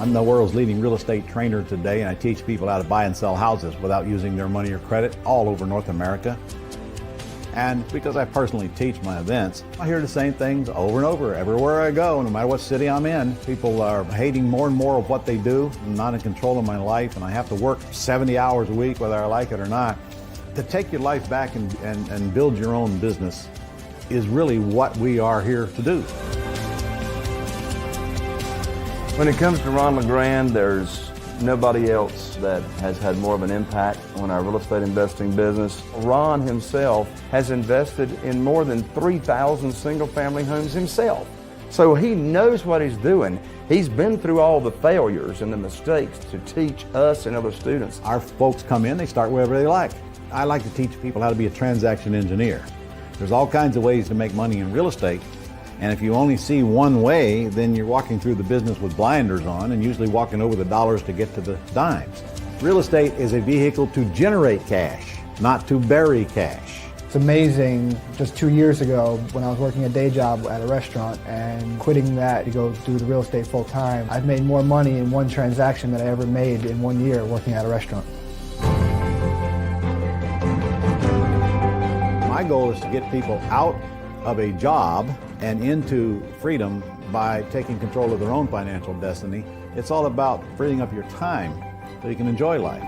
I'm the world's leading real estate trainer today, and I teach people how to buy and sell houses without using their money or credit all over North America. And because I personally teach my events, I hear the same things over and over everywhere I go, no matter what city I'm in. People are hating more and more of what they do. I'm not in control of my life, and I have to work 70 hours a week, whether I like it or not. To take your life back and build your own business is really what we are here to do. When it comes to Ron LeGrand, there's nobody else that has had more of an impact on our real estate investing business. Ron himself has invested in more than 3,000 single-family homes himself. So he knows what he's doing. He's been through all the failures and the mistakes to teach us and other students. Our folks come in, they start wherever they like. I like to teach people how to be a transaction engineer. There's all kinds of ways to make money in real estate. And if you only see one way, then you're walking through the business with blinders on and usually walking over the dollars to get to the dimes. Real estate is a vehicle to generate cash, not to bury cash. It's amazing, just 2 years ago when I was working a day job at a restaurant and quitting that to go do the real estate full time, I've made more money in one transaction than I ever made in 1 year working at a restaurant. My goal is to get people out of a job and into freedom by taking control of their own financial destiny. It's all about freeing up your time so you can enjoy life.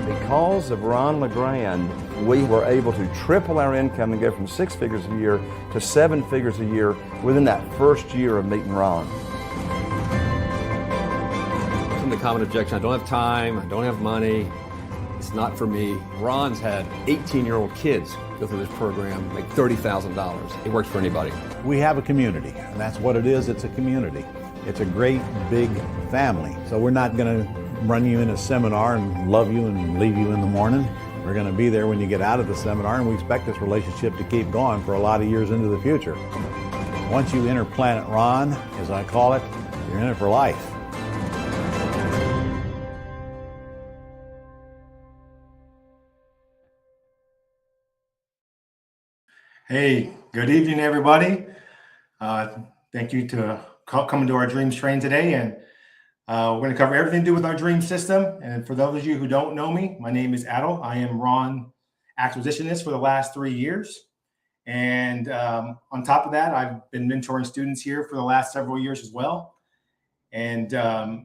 Because of Ron LeGrand, we were able to triple our income and go from 6 figures a year to 7 figures a year within that first year of meeting Ron. The common objection, I don't have time, I don't have money, it's not for me. Ron's had 18-year-old kids go through this program, make $30,000. It works for anybody. We have a community, and that's what it is. It's a community. It's a great big family. So we're not going to run you in a seminar and love you and leave you in the morning. We're going to be there when you get out of the seminar, and we expect this relationship to keep going for a lot of years into the future. Once you enter Planet Ron, as I call it, you're in it for life. Hey, good evening, everybody. Thank you to coming to our Dreams Train today. And we're going to cover everything to do with our dream system. And for those of you who don't know me, my name is Adel. I am Ron acquisitionist for the last 3 years. And on top of that, I've been mentoring students here for the last several years as well. And the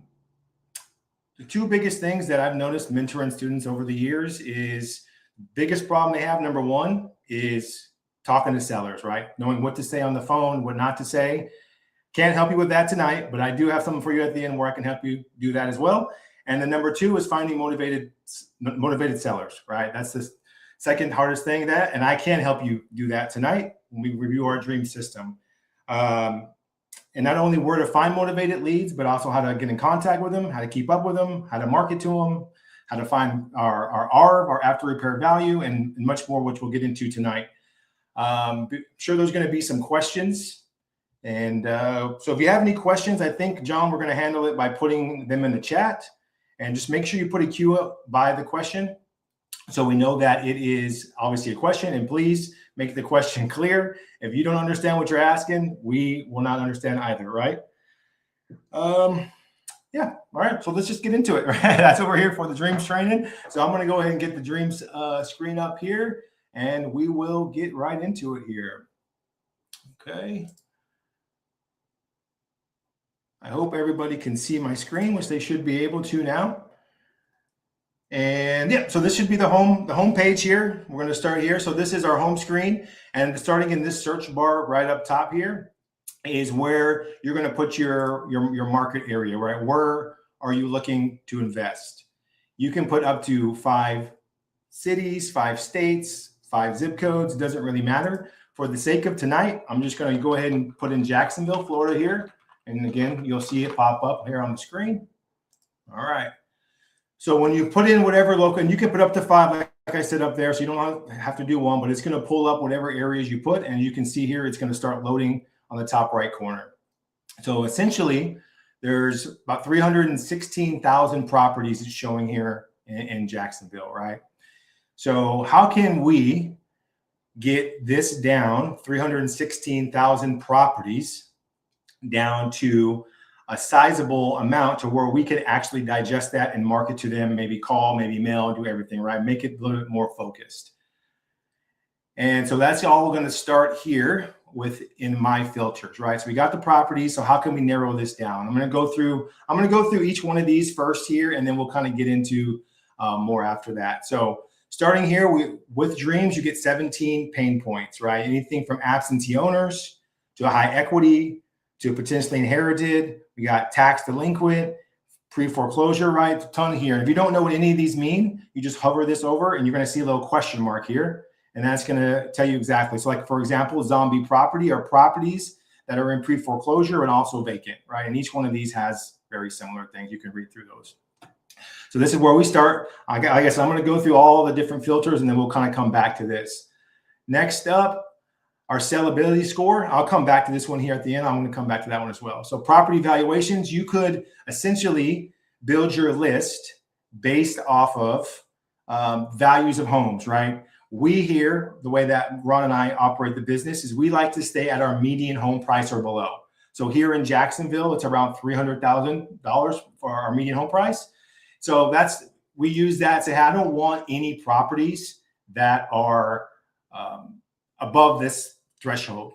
two biggest things that I've noticed mentoring students over the years is the biggest problem they have, number one, is talking to sellers, right? Knowing what to say on the phone, what not to say. Can't help you with that tonight, but I do have something for you at the end where I can help you do that as well. And then number two is finding motivated sellers, right? That's the second hardest thing and I can help you do that tonight when we review our dream system. And not only where to find motivated leads, but also how to get in contact with them, how to keep up with them, how to market to them, how to find our ARV, our after repair value, and much more, which we'll get into tonight. I'm sure there's going to be some questions. And so if you have any questions, I think, John, we're going to handle it by putting them in the chat. And just make sure you put a Q up by the question so we know that it is obviously a question. And please make the question clear. If you don't understand what you're asking, we will not understand either, right? Yeah. All right. So let's just get into it, right? That's what we're here for, the Dreams Training. So I'm going to go ahead and get the Dreams screen up here. And we will get right into it here. Okay. I hope everybody can see my screen, which they should be able to now. And yeah, so this should be the home page here. We're going to start here. So this is our home screen. And starting in this search bar right up top here is where you're going to put your market area, right? Where are you looking to invest? You can put up to 5 cities, 5 states, 5 zip codes, doesn't really matter. For the sake of tonight, I'm just going to go ahead and put in Jacksonville, Florida here. And again, you'll see it pop up here on the screen. All right. So when you put in whatever local, and you can put up to 5, like I said up there, so you don't have to do one, but it's going to pull up whatever areas you put. And you can see here, it's going to start loading on the top right corner. So essentially, there's about 316,000 properties showing here in Jacksonville, right? So how can we get this down, 316,000 properties, down to a sizable amount to where we can actually digest that and market to them, maybe call, maybe mail, do everything, right? Make it a little bit more focused. And so that's all we're going to start here within my filters, right? So we got the property. So how can we narrow this down? I'm going to go through each one of these first here, and then we'll kind of get into more after that. So starting here with dreams, you get 17 pain points, right? Anything from absentee owners to a high equity to potentially inherited. We got tax delinquent, pre-foreclosure, right? A ton here. And if you don't know what any of these mean, you just hover this over and you're going to see a little question mark here. And that's going to tell you exactly. So like, for example, zombie property are properties that are in pre-foreclosure and also vacant, right? And each one of these has very similar things. You can read through those. So this is where we start. I guess I'm going to go through all the different filters and then we'll kind of come back to this. Next up, our sellability score. I'll come back to this one here at the end. I'm going to come back to that one as well. So property valuations, you could essentially build your list based off of values of homes, right? We here, the way that Ron and I operate the business is we like to stay at our median home price or below. So here in Jacksonville, it's around $300,000 for our median home price. So we use that to say, I don't want any properties that are above this threshold.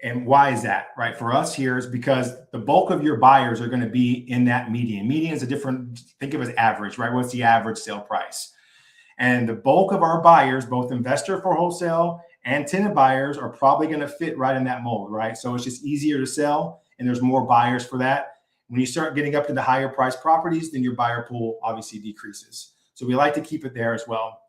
And why is that, right? For us here is because the bulk of your buyers are going to be in that median. Median is a different, think of it as average, right? What's the average sale price? And the bulk of our buyers, both investor for wholesale and tenant buyers, are probably going to fit right in that mold, right? So it's just easier to sell and there's more buyers for that. When you start getting up to the higher price properties, then your buyer pool obviously decreases. So we like to keep it there as well.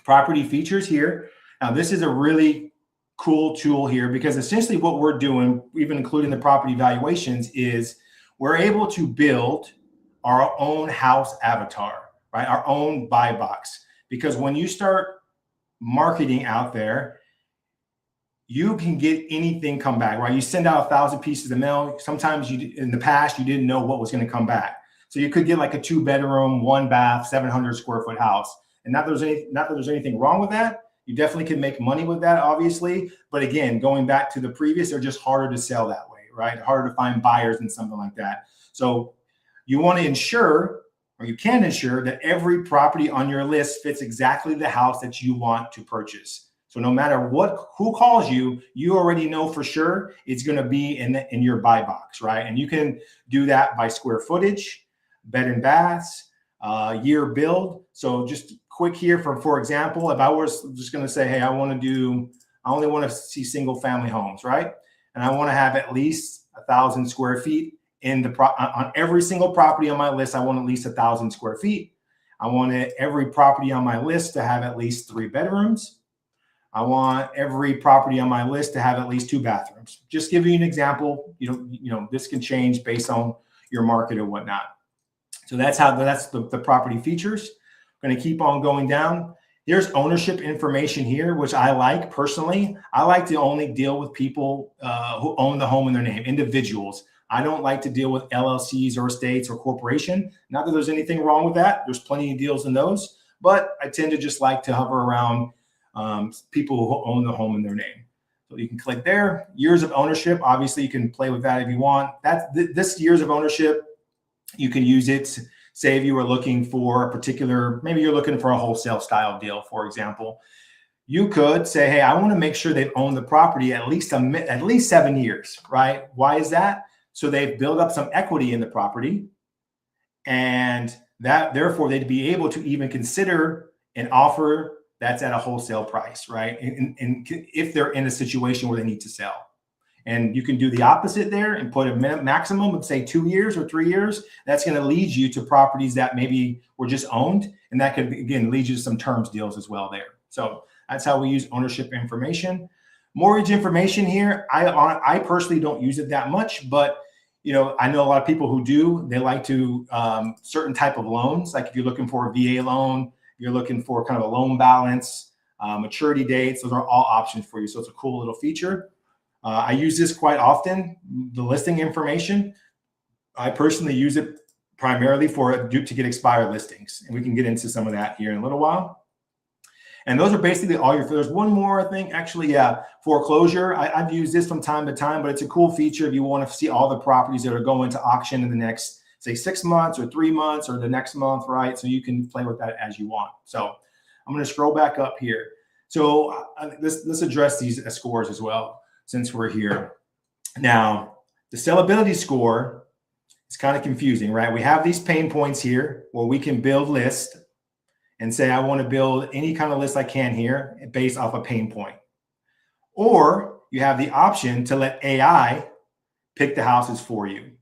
Property features here. Now this is a really cool tool here because essentially what we're doing, even including the property valuations, is we're able to build our own house avatar, right? Our own buy box. Because when you start marketing out there, you can get anything come back, right? You send out 1,000 pieces of mail. Sometimes in the past, you didn't know what was going to come back. So you could get like a 2-bedroom, 1-bath, 700 square foot house. And not that there's anything wrong with that. You definitely can make money with that, obviously. But again, going back to the previous, they're just harder to sell that way, right? Harder to find buyers and something like that. So you want to ensure, or you can ensure, that every property on your list fits exactly the house that you want to purchase. So no matter who calls you, you already know for sure it's going to be in your buy box, right? And you can do that by square footage, bed and baths, year build. So just quick here for example, if I was just going to say, hey, I only want to see single family homes, right? And I want to have at least 1,000 square feet on every single property on my list. I want at least 1,000 square feet. I want every property on my list to have at least 3 bedrooms. I want every property on my list to have at least 2 bathrooms. Just giving you an example. You know, this can change based on your market or whatnot. So that's the property features. Going to keep on going down. Here's ownership information here, which I like personally. I like to only deal with people who own the home in their name, individuals. I don't like to deal with LLCs or estates or corporation. Not that there's anything wrong with that. There's plenty of deals in those, but I tend to just like to hover around people who own the home in their name. So you can click there. Years of ownership. Obviously, you can play with that if you want. This years of ownership, you can use it. Say if you were looking for a particular, maybe you're looking for a wholesale style deal, for example. You could say, hey, I want to make sure they've owned the property at least 7 years, right? Why is that? So they've built up some equity in the property, and that therefore they'd be able to even consider an offer that's at a wholesale price, right? And if they're in a situation where they need to sell. And you can do the opposite there and put a maximum of say 2 years or 3 years. That's going to lead you to properties that maybe were just owned. And that could, again, lead you to some terms deals as well there. So that's how we use ownership information. Mortgage information here, I personally don't use it that much, but you know, I know a lot of people who do. They like to certain type of loans. Like if you're looking for a VA loan, you're looking for kind of a loan balance, maturity dates. Those are all options for you. So it's a cool little feature. I use this quite often, the listing information. I personally use it primarily to get expired listings. And we can get into some of that here in a little while. And those are basically all your filters. One more thing, actually, yeah, foreclosure. I've used this from time to time, but it's a cool feature if you want to see all the properties that are going to auction in the next, say, 6 months or 3 months or the next month, right? So you can play with that as you want. So I'm going to scroll back up here. So let's address these scores as well, since we're here. Now, the sellability score is kind of confusing, right? We have these pain points here where we can build lists and say, I want to build any kind of list I can here based off a pain point. Or you have the option to let AI pick the houses for you.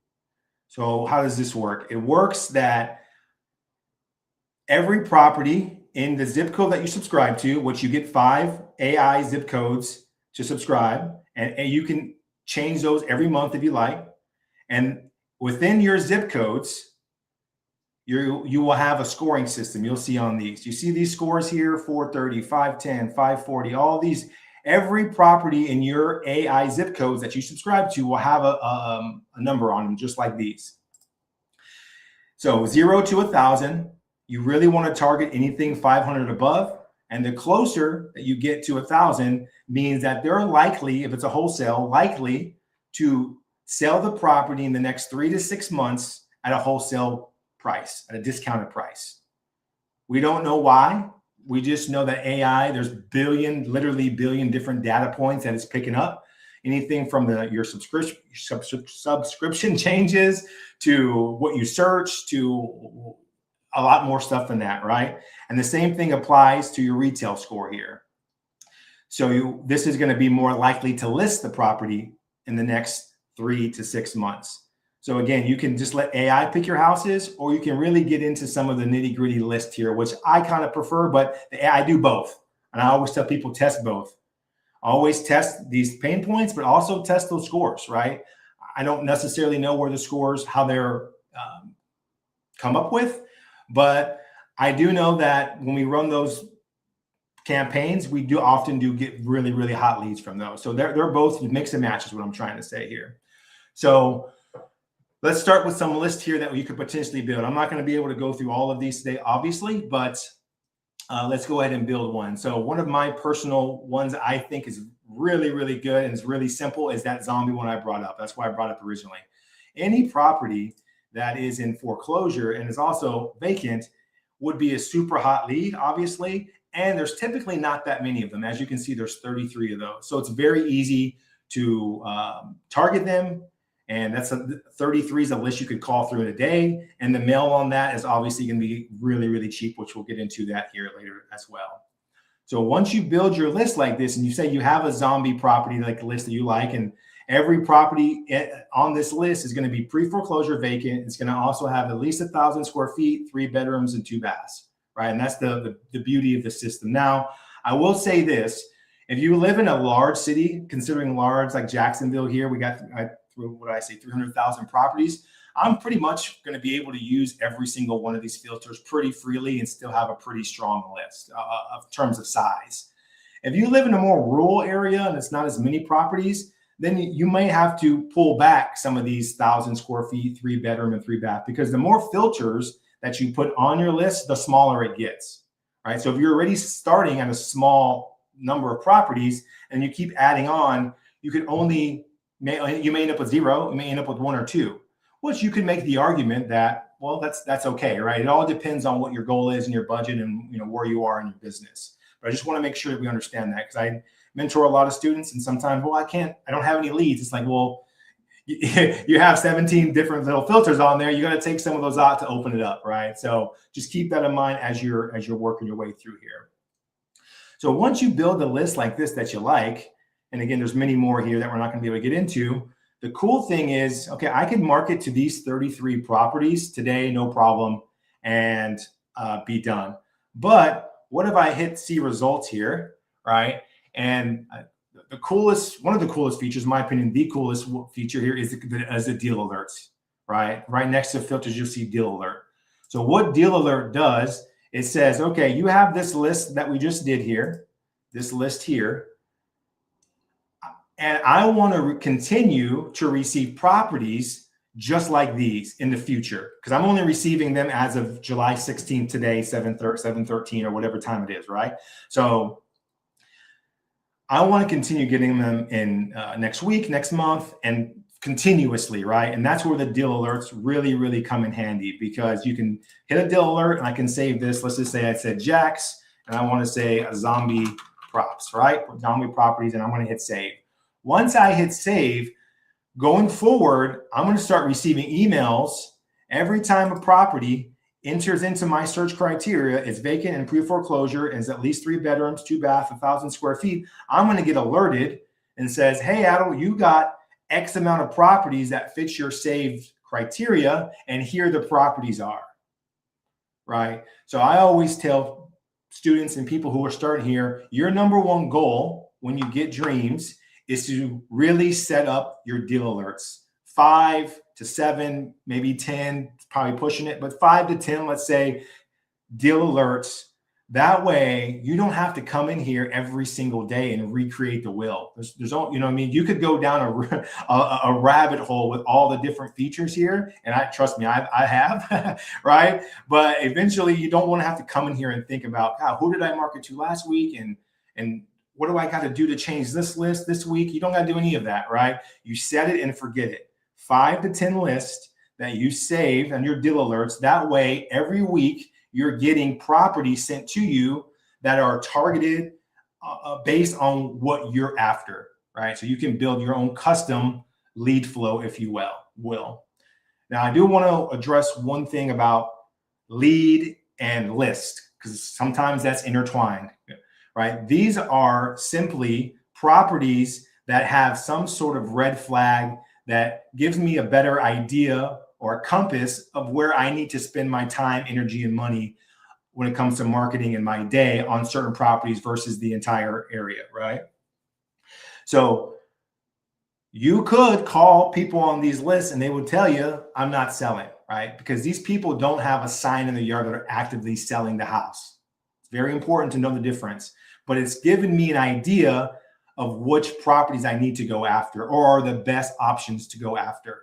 So how does this work? It works that every property in the zip code that you subscribe to, which you get 5 AI zip codes to subscribe, and you can change those every month if you like. And within your zip codes, you will have a scoring system. You'll see on these. You see these scores here, 430, 510, 540, all these. Every property in your AI zip codes that you subscribe to will have a number on them, just like these. So 0 to 1,000, you really want to target anything 500 above. And the closer that you get to 1,000 means that they're likely, if it's a wholesale, likely to sell the property in the next 3 to 6 months at a wholesale price, at a discounted price. We don't know why. We just know that AI, there's literally billion different data points that it's picking up. Anything from your subscription changes to what you search to a lot more stuff than that, right? And the same thing applies to your retail score here. So this is going to be more likely to list the property in the next 3 to 6 months. So again, you can just let AI pick your houses, or you can really get into some of the nitty gritty list here, which I kind of prefer, but I do both. And I always tell people test both. Always test these pain points, but also test those scores, right? I don't necessarily know where the scores, how they're come up with, but I do know that when we run those campaigns, we do often get really, really hot leads from those. So they're both mix and match is what I'm trying to say here. So let's start with some lists here that you could potentially build. I'm not going to be able to go through all of these today, obviously, but let's go ahead and build one. So one of my personal ones I think is really, really good and is really simple is that zombie one I brought up. That's why I brought it up originally. Any property that is in foreclosure and is also vacant would be a super hot lead, obviously. And there's typically not that many of them. As you can see, there's 33 of those. So it's very easy to target them. And that's 33 is a list you could call through in a day. And the mail on that is obviously going to be really, really cheap, which we'll get into that here later as well. So once you build your list like this, and you say you have a zombie property like the list that you like, and every property on this list is going to be pre-foreclosure vacant. It's going to also have at least 1,000 square feet, 3 bedrooms and 2 baths, right? And that's the beauty of the system. Now, I will say this. If you live in a large city, considering large like Jacksonville here, we got, what did I say, 300,000 properties. I'm pretty much going to be able to use every single one of these filters pretty freely and still have a pretty strong list of terms of size. If you live in a more rural area and it's not as many properties, then you may have to pull back some of these 1,000 square feet, 3 bedroom and 3 bath, because the more filters that you put on your list, the smaller it gets, right? So if you're already starting at a small number of properties and you keep adding on, you may end up with 0, you may end up with 1 or 2, which you can make the argument that, well, that's okay, right? It all depends on what your goal is and your budget and where you are in your business. But I just want to make sure that we understand that, because I mentor a lot of students and sometimes, well, I don't have any leads. It's like, well, you have 17 different little filters on there. You got to take some of those out to open it up, right? So just keep that in mind as you're working your way through here. So once you build a list like this that you like, and again, there's many more here that we're not going to be able to get into. The cool thing is, okay, I can market to these 33 properties today, no problem, and be done. But what if I hit see results here, right? And one of the coolest features, in my opinion, the coolest feature here is the deal alerts, right? Right next to filters, you'll see deal alert. So what deal alert does, it says, okay, you have this list that we just did here, this list here, and I want to continue to receive properties just like these in the future, because I'm only receiving them as of July 16th today, 7/13 or whatever time it is, right? So I want to continue getting them in next week, next month, and continuously, right? And that's where the deal alerts really, really come in handy, because you can hit a deal alert and I can save this. Let's just say I said Jacks and I want to say a zombie props, right? Zombie properties, and I'm going to hit save. Once I hit save, going forward, I'm going to start receiving emails every time a property enters into my search criteria. It's vacant and pre-foreclosure and is at least 3 bedrooms, 2 bath, 1,000 square feet. I'm going to get alerted and says, hey, Adel, you got X amount of properties that fit your saved criteria, and here the properties are, right? So I always tell students and people who are starting here, your number one goal when you get dreams is to really set up your deal alerts. 5 to 7, maybe 10, probably pushing it, but 5 to 10, let's say, deal alerts. That way, you don't have to come in here every single day and recreate the wheel. There's all, you know what I mean? You could go down a rabbit hole with all the different features here. And trust me, I have, right? But eventually you don't want to have to come in here and think about, God, who did I market to last week? And what do I got to do to change this list this week? You don't got to do any of that, right? You set it and forget it. 5 to 10 lists that you save on your deal alerts. That way, every week, you're getting properties sent to you that are targeted based on what you're after, right? So you can build your own custom lead flow, if you will. Now, I do want to address one thing about lead and list, because sometimes that's intertwined, right? These are simply properties that have some sort of red flag that gives me a better idea or a compass of where I need to spend my time, energy, and money when it comes to marketing in my day on certain properties versus the entire area, right? So you could call people on these lists and they would tell you, I'm not selling, right? Because these people don't have a sign in the yard that are actively selling the house. It's very important to know the difference, but it's given me an idea of which properties I need to go after or are the best options to go after.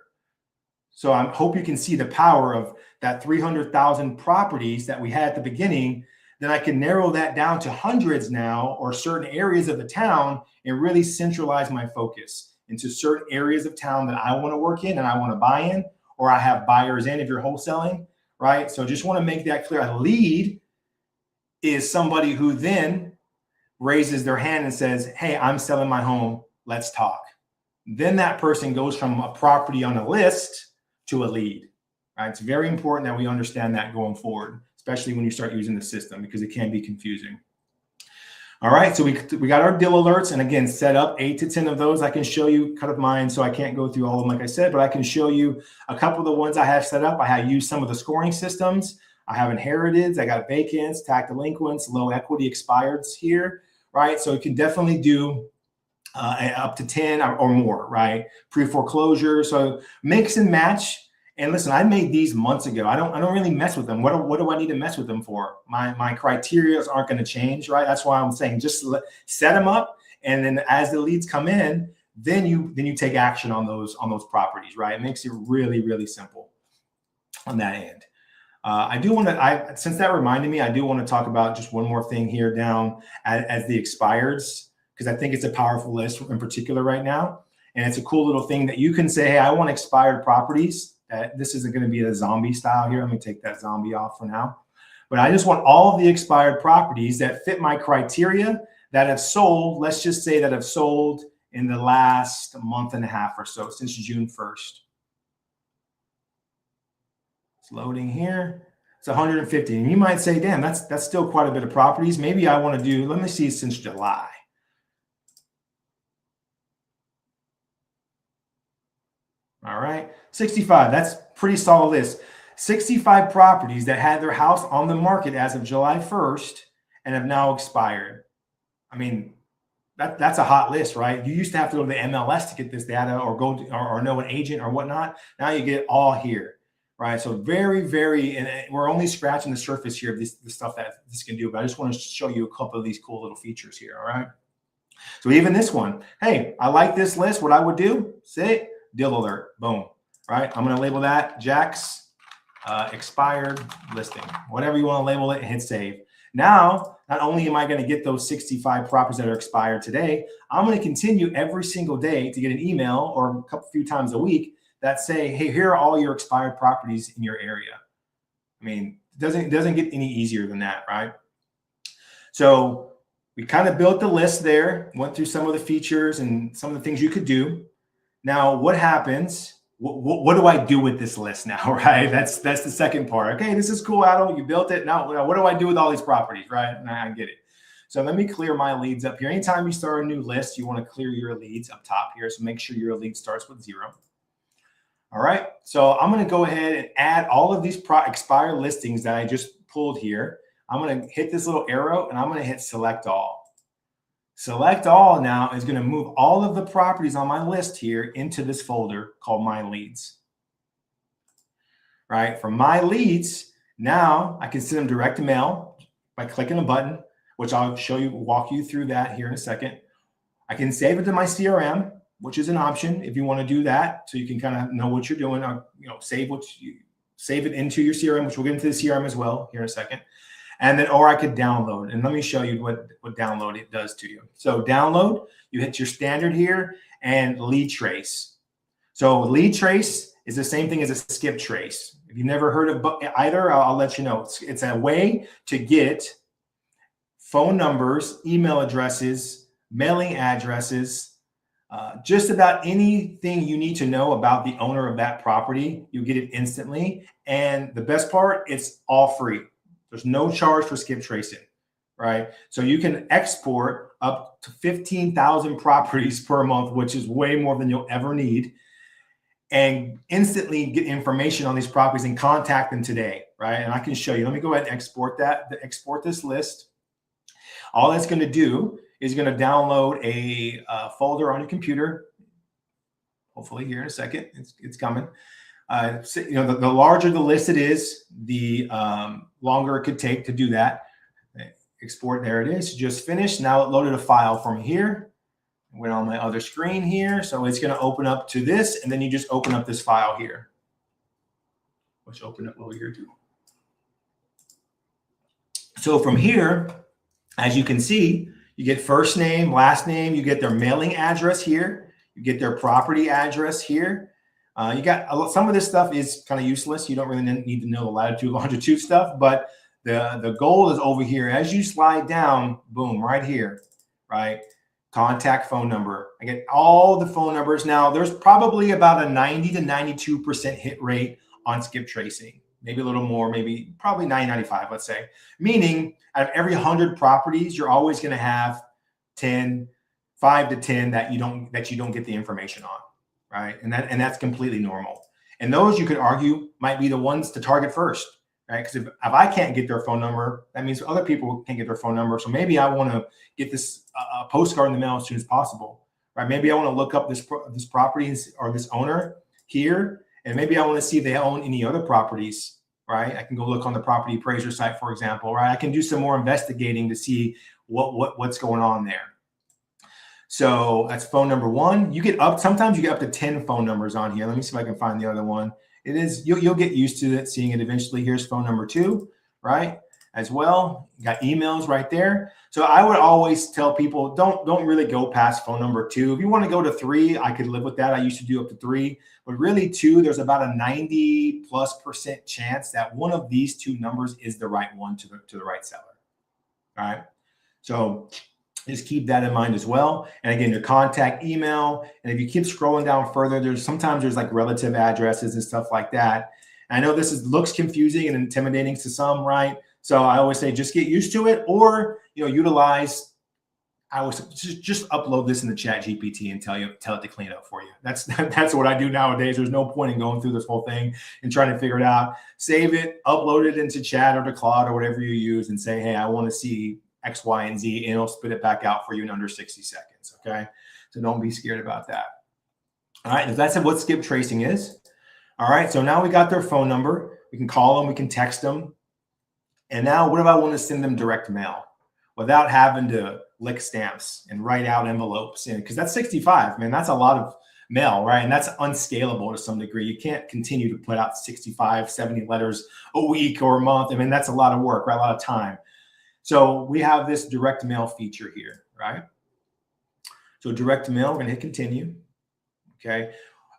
So I hope you can see the power of that 300,000 properties that we had at the beginning. Then I can narrow that down to hundreds now, or certain areas of the town, and really centralize my focus into certain areas of town that I want to work in and I want to buy in, or I have buyers in if you're wholesaling, right? So just want to make that clear. A lead is somebody who then raises their hand and says, hey, I'm selling my home. Let's talk. Then that person goes from a property on a list to a lead, right? It's very important that we understand that going forward, especially when you start using the system, because it can be confusing. All right, so we got our deal alerts, and again, set up 8 to 10 of those. I can show you kind of mine, so I can't go through all of them, like I said, but I can show you a couple of the ones I have set up. I have used some of the scoring systems. I have inherited, I got vacants, tax delinquents, low equity expireds here, right? So you can definitely do up to 10 or more, right? Pre-foreclosure. So mix and match. And listen, I made these months ago. I don't really mess with them. What do I need to mess with them for? My criteria aren't going to change, right? That's why I'm saying just set them up, and then as the leads come in, then you take action on those properties, right? It makes it really, really simple on that end. I do want to, since that reminded me, I do want to talk about just one more thing here down as the expireds, because I think it's a powerful list in particular right now. And it's a cool little thing that you can say, hey, I want expired properties. This isn't going to be a zombie style here. Let me take that zombie off for now. But I just want all of the expired properties that fit my criteria that have sold, let's just say that have sold in the last month and a half or so, since June 1st. It's loading here. It's 150. And you might say, damn, that's still quite a bit of properties. Maybe I want to do, let me see, since July. All right, 65, that's pretty solid list. 65 properties that had their house on the market as of July 1st and have now expired. I mean, that's a hot list, right? You used to have to go to the MLS to get this data, or go to, or know an agent or whatnot. Now you get it all here, right? So very, very, and we're only scratching the surface here of the stuff that this can do, but I just want to show you a couple of these cool little features here, all right? So even this one, hey, I like this list. What I would do, say, deal alert, boom. right? I'm going to label that Jack's expired listing, whatever you want to label it, and hit save. Now, not only am I going to get those 65 properties that are expired today, I'm going to continue every single day to get an email or a few times a week that say, hey, here are all your expired properties in your area. I mean, it doesn't get any easier than that, right? So we kind of built the list there, went through some of the features and some of the things you could do. Now, what happens? What do I do with this list now, right? That's the second part. Okay, this is cool, Adel. You built it. Now, what do I do with all these properties, right? And I get it. So let me clear my leads up here. Anytime you start a new list, you want to clear your leads up top here. So make sure your lead starts with 0. All right. So I'm going to go ahead and add all of these expired listings that I just pulled here. I'm going to hit this little arrow and I'm going to hit select all. Select all now is going to move all of the properties on my list here into this folder called My Leads. Right? From My Leads, now I can send them direct mail by clicking a button, which I'll walk you through that here in a second. I can save it to my CRM, which is an option if you want to do that, so you can kind of know what you're doing. Save it into your CRM, which we'll get into the CRM as well here in a second. And then, or I could download. And let me show you what download it does to you. So download, you hit your standard here and lead trace. So lead trace is the same thing as a skip trace. If you've never heard of either, I'll let you know. It's a way to get phone numbers, email addresses, mailing addresses, just about anything you need to know about the owner of that property. You get it instantly. And the best part, it's all free. There's no charge for skip tracing, right? So you can export up to 15,000 properties per month, which is way more than you'll ever need, and instantly get information on these properties and contact them today, right? And I can show you. Let me go ahead and export this list. All that's going to do is going to download a folder on your computer. Hopefully here in a second, it's coming. The larger the list it is, the longer it could take to do that. Export, there it is, just finished. Now it loaded a file from here. Went on my other screen here. So it's going to open up to this, and then you just open up this file here. Let's open it over here too. So from here, as you can see, you get first name, last name, you get their mailing address here, you get their property address here. You got some of this stuff is kind of useless. You don't really need to know the latitude, longitude stuff, but the goal is over here. As you slide down, boom, right here, right? Contact phone number. I get all the phone numbers. Now, there's probably about a 90 to 92% hit rate on skip tracing. Maybe a little more, probably 95, let's say. Meaning, out of every 100 properties, you're always going to have 5 to 10 that you don't get the information on. Right. And that's completely normal. And those, you could argue, might be the ones to target first, right? Because if I can't get their phone number, that means other people can't get their phone number. So maybe I want to get this postcard in the mail as soon as possible, right? Maybe I want to look up this property or this owner here, and maybe I want to see if they own any other properties, right? I can go look on the property appraiser site, for example, right? I can do some more investigating to see what's going on there. So that's phone number 1. Sometimes you get up to 10 phone numbers on here. Let me see if I can find the other one. It is, you'll get used to it, seeing it eventually. Here's phone number 2, right? As well, you got emails right there. So I would always tell people, don't really go past phone number 2. If you want to go to 3, I could live with that. I used to do up to 3, but really 2, there's about a 90+% chance that one of these 2 numbers is the right one to the right seller. All right. So just keep that in mind as well. And again, your contact email. And if you keep scrolling down further, sometimes there's like relative addresses and stuff like that. And I know this looks confusing and intimidating to some, right? So I always say, just get used to it, or utilize. I always just upload this in the Chat GPT and tell it to clean it up for you. That's what I do nowadays. There's no point in going through this whole thing and trying to figure it out. Save it, upload it into Chat or to Claude or whatever you use, and say, hey, I want to see X, Y, and Z, and it'll spit it back out for you in under 60 seconds, okay? So don't be scared about that. All right, that's what skip tracing is. All right, so now we got their phone number. We can call them, we can text them. And now what if I want to send them direct mail without having to lick stamps and write out envelopes? Because that's 65, man. That's a lot mail, right? And that's unscalable to some degree. You can't continue to put out 65, 70 letters a week or a month. I mean, that's a lot of work, right? A lot of time. So we have this direct mail feature here, right? So direct mail, we're going to hit continue. Okay.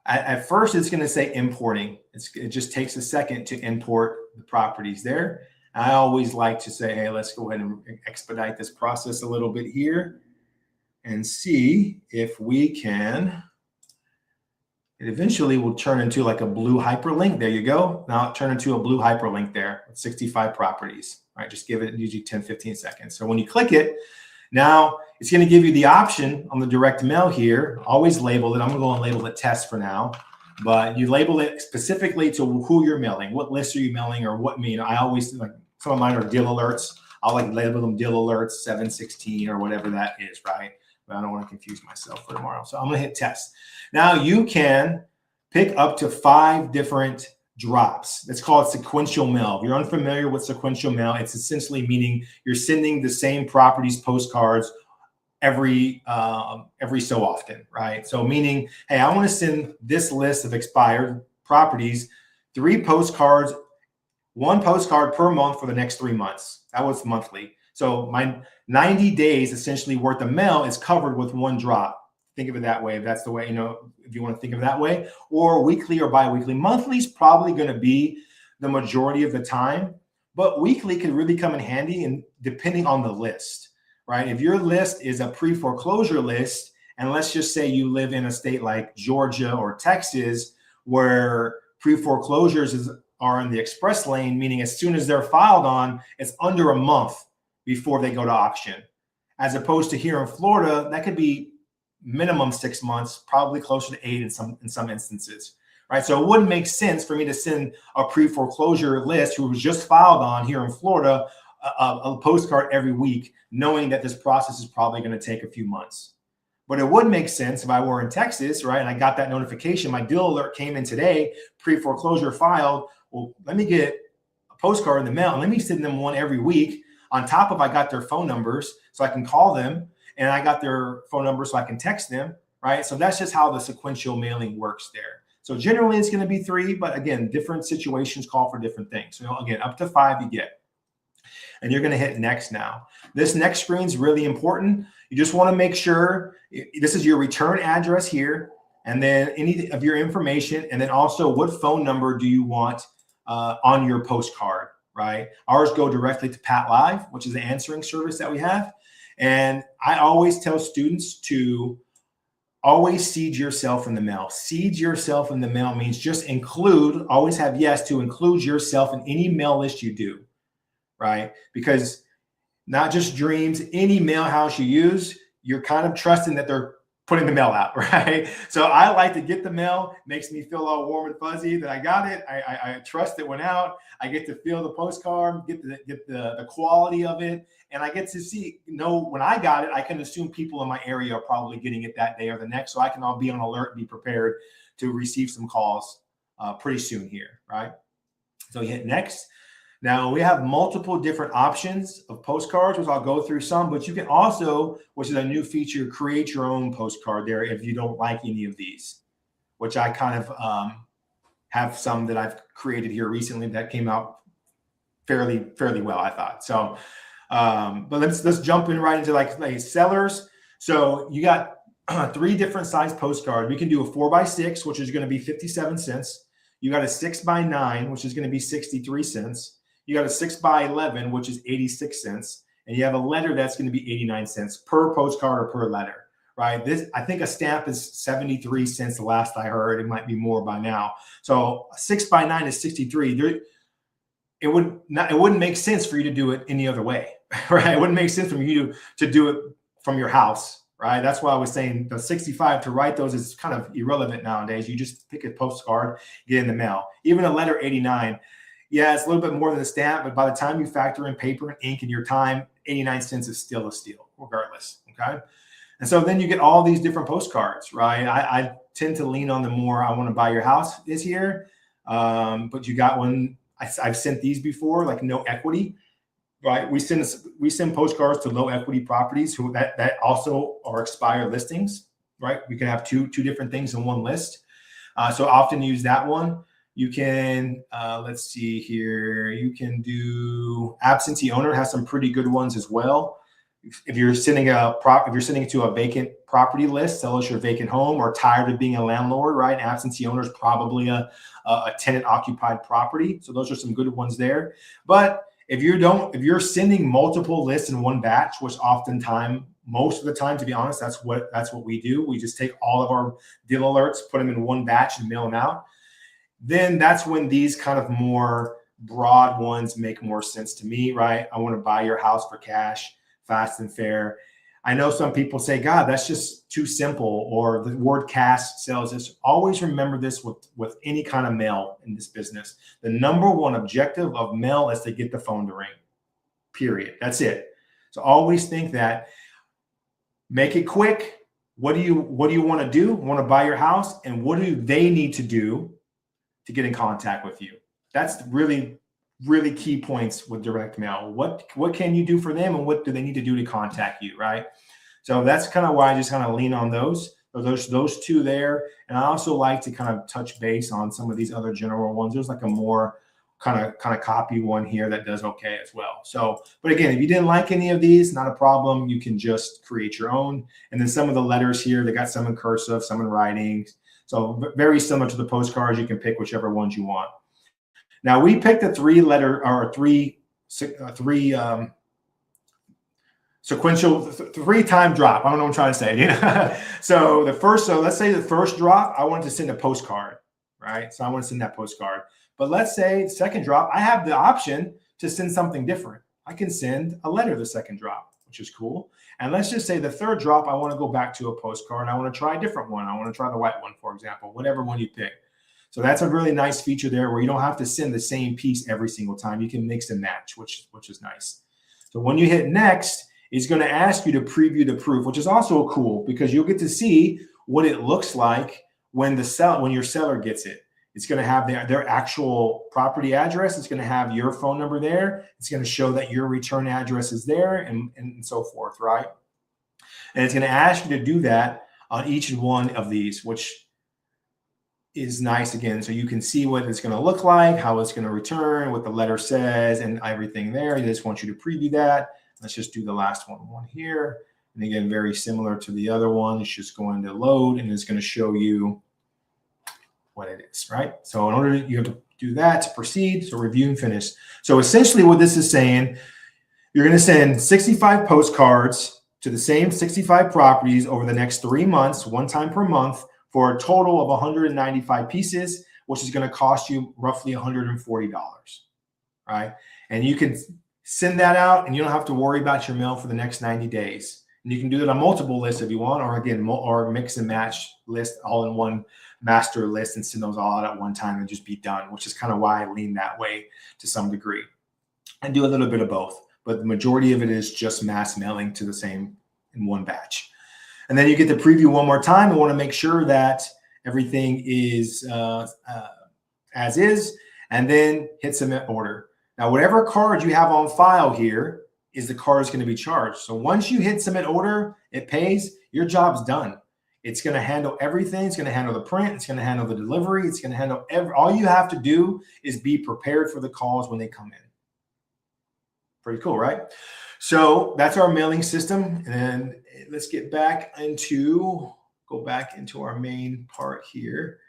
At first, it's going to say importing. It just takes a second to import the properties there. I always like to say, hey, let's go ahead and expedite this process a little bit here and see if we can. It eventually will turn into like a blue hyperlink. There you go. Now it turned into a blue hyperlink there with 65 properties. All right, just give it usually 10, 15 seconds. So when you click it, now it's going to give you the option on the direct mail here. Always label it. I'm going to go and label it test for now. But you label it specifically to who you're mailing. What list are you mailing, or what mean? I always, like, some of mine are deal alerts. I'll like label them deal alerts 716 or whatever that is, right? But I don't want to confuse myself for tomorrow. So I'm going to hit test. Now you can pick up to 5 different drops. It's called sequential mail. If you're unfamiliar with sequential mail, it's essentially meaning you're sending the same properties postcards every so often, right? So meaning, hey, I want to send this list of expired properties 3 postcards, 1 postcard per month for the next 3 months. That was monthly. So my 90 days essentially worth of mail is covered with 1 drop. Think of it that way. If that's the way, if you want to think of it that way, or weekly or biweekly. Monthly is probably going to be the majority of the time, but weekly could really come in handy, and depending on the list, right? If your list is a pre-foreclosure list, and let's just say you live in a state like Georgia or Texas, where pre-foreclosures are in the express lane, meaning as soon as they're filed on, it's under a month before they go to auction. As opposed to here in Florida, that could be minimum 6 months, probably closer to 8 in some instances, right? So it wouldn't make sense for me to send a pre-foreclosure list who was just filed on here in Florida a postcard every week, knowing that this process is probably going to take a few months. But it would make sense if I were in Texas, right? And I got that notification, my deal alert came in today, pre-foreclosure filed. Well, let me get a postcard in the mail and let me send them one every week. On top of, I got their phone numbers so I can call them, and I got their phone number so I can text them, right? So that's just how the sequential mailing works there. So generally it's going to be 3, but again, different situations call for different things. So again, up to 5 you get. And you're going to hit next now. This next screen is really important. You just want to make sure this is your return address here, and then any of your information, and then also what phone number do you want on your postcard, right? Ours go directly to Pat Live, which is the answering service that we have. And I always tell students to always seed yourself in the mail. Seed yourself in the mail means just include, always have yes to include yourself in any mail list you do, right? Because not just Dreams, any mail house you use, you're kind of trusting that they're putting the mail out, right? So I like to get the mail. It makes me feel all warm and fuzzy that I got it. I trust it went out. I get to feel the postcard, get the quality of it, and I get to know when I got it. I can assume people in my area are probably getting it that day or the next, so I can all be on alert and be prepared to receive some calls pretty soon here, right? So you hit next. Now we have multiple different options of postcards, which I'll go through some, but you can also, which is a new feature, create your own postcard there if you don't like any of these, which I kind of have some that I've created here recently that came out fairly well, I thought. So, but let's jump in right into like sellers. So you got 3 different size postcards. We can do a 4x6, which is going to be 57 cents. You got a 6x9, which is going to be 63 cents. You got a 6x11, which is 86 cents. And you have a letter that's going to be 89 cents per postcard or per letter, right? I think a stamp is 73 cents the last I heard. It might be more by now. So 6x9 is 63. It wouldn't make sense for you to do it any other way, right? It wouldn't make sense for you to do it from your house, right? That's why I was saying the 65 to write those is kind of irrelevant nowadays. You just pick a postcard, get in the mail. Even a letter 89, yeah, it's a little bit more than a stamp, but by the time you factor in paper and ink and your time, 89 cents is still a steal, regardless, okay? And so then you get all these different postcards, right? I tend to lean on the more I want to buy your house is here, but you got one. I've sent these before, like no equity, right? We send postcards to low equity properties that also are expired listings. right? We can have two different things in one list. So often use that one. You can, let's see here. You can do absentee owner, has some pretty good ones as well. If you're sending to a vacant property list, sell us your vacant home, or tired of being a landlord, right? Absentee owner is probably a tenant occupied property. So those are some good ones there. But if you're sending multiple lists in one batch, which most of the time, to be honest, that's what we do. We just take all of our deal alerts, put them in one batch and mail them out. Then that's when these kind of more broad ones make more sense to me, right? I want to buy your house for cash, fast and fair. I know some people say, God, that's just too simple, or the word cash sells this. Always remember this with any kind of mail in this business. The number one objective of mail is to get the phone to ring, period. That's it. So always think that. Make it quick. What do you want to do? Want to buy your house? And what do they need to do to get in contact with you? That's really, really key points with direct mail. What can you do for them, and what do they need to do to contact you, right? So that's kind of why I just kind of lean on those two there. And I also like to kind of touch base on some of these other general ones. There's like a more kind of copy one here that does okay as well. So, but again, if you didn't like any of these, not a problem. You can just create your own. And then some of the letters here, they got some in cursive, some in writing. So very similar to the postcards. You can pick whichever ones you want. Now we picked a sequential three-time drop. I don't know what I'm trying to say. So let's say the first drop, I wanted to send a postcard, right? So I want to send that postcard. But let's say the second drop, I have the option to send something different. I can send a letter the second drop, which is cool. And let's just say the third drop, I want to go back to a postcard and I want to try a different one. I want to try the white one, for example, whatever one you pick. So that's a really nice feature there where you don't have to send the same piece every single time. You can mix and match, which is nice. So when you hit next, it's going to ask you to preview the proof, which is also cool because you'll get to see what it looks like when your seller gets it. It's going to have their actual property address. It's going to have your phone number there. It's going to show that your return address is there and so forth, right? And it's going to ask you to do that on each one of these, which is nice again. So you can see what it's going to look like, how it's going to return, what the letter says, and everything there. I just want you to preview that. Let's just do the last one here. And again, very similar to the other one. It's just going to load and it's going to show you what it is, right? So in order you have to do that to proceed. So review and finish. So essentially what this is saying, you're going to send 65 postcards to the same 65 properties over the next 3 months, one time per month, for a total of 195 pieces, which is going to cost you roughly $140, right? And you can send that out and you don't have to worry about your mail for the next 90 days. And you can do it on multiple lists if you want, or again, or mix and match list all in one master list and send those all out at one time and just be done, which is kind of why I lean that way to some degree. I do a little bit of both, but the majority of it is just mass mailing to the same in one batch. And then you get to preview one more time and want to make sure that everything is as is, and then hit submit order. Now, whatever card you have on file here is the card that's going to be charged. So once you hit submit order, it pays, your job's done. It's going to handle everything. It's going to handle the print. It's going to handle the delivery. It's going to handle all you have to do is be prepared for the calls when they come in. Pretty cool, right? So that's our mailing system. And let's go back into our main part here.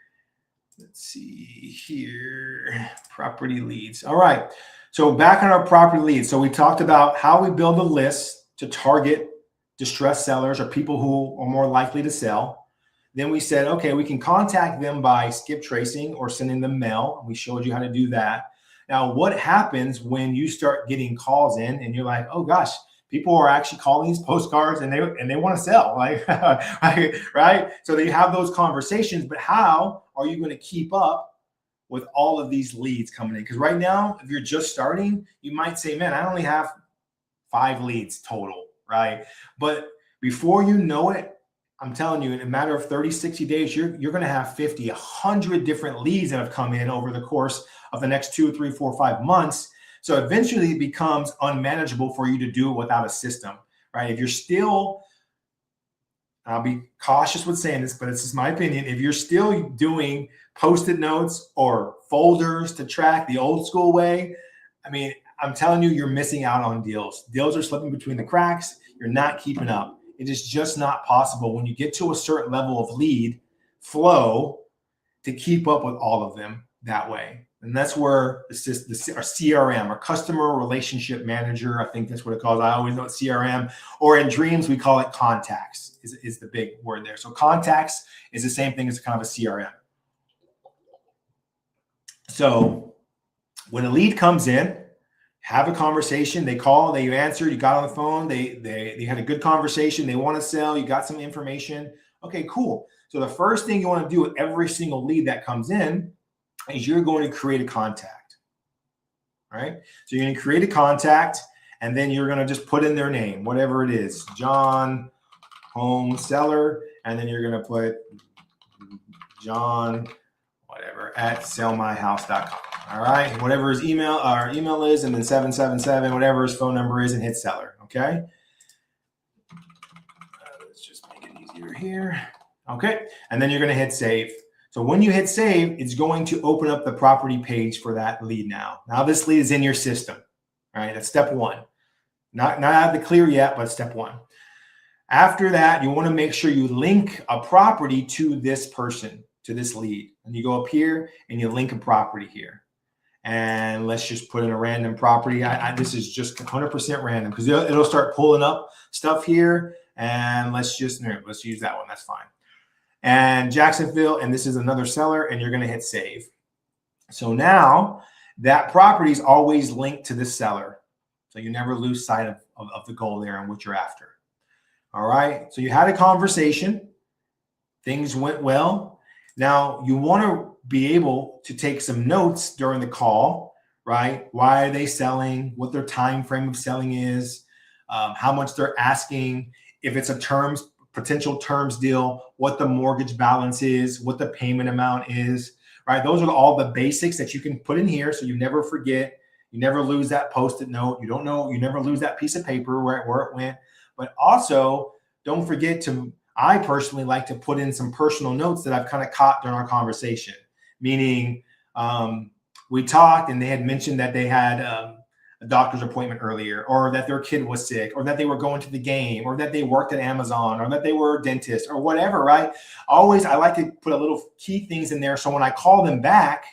Let's see here, property leads. All right. So back on our property leads. So we talked about how we build a list to target distressed sellers or people who are more likely to sell. Then we said, okay, we can contact them by skip tracing or sending them mail. We showed you how to do that. Now, what happens when you start getting calls in and you're like, oh gosh, people are actually calling these postcards and they want to sell, like, right? So you have those conversations, but how are you going to keep up with all of these leads coming in? Because right now, if you're just starting, you might say, man, I only have 5 leads total, right? But before you know it, I'm telling you, in a matter of 30, 60 days, you're going to have 50, 100 different leads that have come in over the course of the next 2, 3, 4, 5 months. So eventually it becomes unmanageable for you to do it without a system, right? If you're still, I'll be cautious with saying this, but it's just my opinion. If you're still doing Post-it notes or folders to track the old school way, I mean, I'm telling you, you're missing out on deals. Deals are slipping between the cracks. You're not keeping up. It is just not possible when you get to a certain level of lead flow to keep up with all of them that way. And that's where our CRM, or customer relationship manager, I think that's what it calls. I always know it's CRM, or in dreams, we call it contacts is the big word there. So contacts is the same thing as kind of a CRM. So when a lead comes in, have a conversation, they call, you answered, you got on the phone, they had a good conversation, they want to sell, you got some information. Okay, cool. So the first thing you want to do with every single lead that comes in is you're going to create a contact. All right. So you're going to create a contact, and then you're going to just put in their name, whatever it is, John, home seller, and then you're going to put John, whatever, at sellmyhouse.com. All right. Whatever his email is, and then 777, whatever his phone number is, and hit seller. Okay. Let's just make it easier here. Okay. And then you're going to hit save. So when you hit save, it's going to open up the property page for that lead now. Now this lead is in your system. All right, that's step one. Not out of the clear yet, but step one. After that, you want to make sure you link a property to this person, to this lead. And you go up here and you link a property here. And let's just put in a random property. This is just 100% random because it'll start pulling up stuff here. And let's use that one. That's fine. And Jacksonville, and this is another seller, and you're going to hit save. So now that property is always linked to the seller. So you never lose sight of the goal there and what you're after. All right. So you had a conversation. Things went well. Now you want to be able to take some notes during the call, right? Why are they selling? What their time frame of selling is, how much they're asking, if it's a potential terms deal, what the mortgage balance is, what the payment amount is, right? Those are all the basics that you can put in here so you never forget. You never lose that Post-it note. You never lose that piece of paper where it went. But also, don't forget I personally like to put in some personal notes that I've kind of caught during our conversation. Meaning, we talked and they had mentioned that they had a doctor's appointment earlier, or that their kid was sick, or that they were going to the game, or that they worked at Amazon, or that they were a dentist, or whatever, right? I like to put a little key things in there. So when I call them back,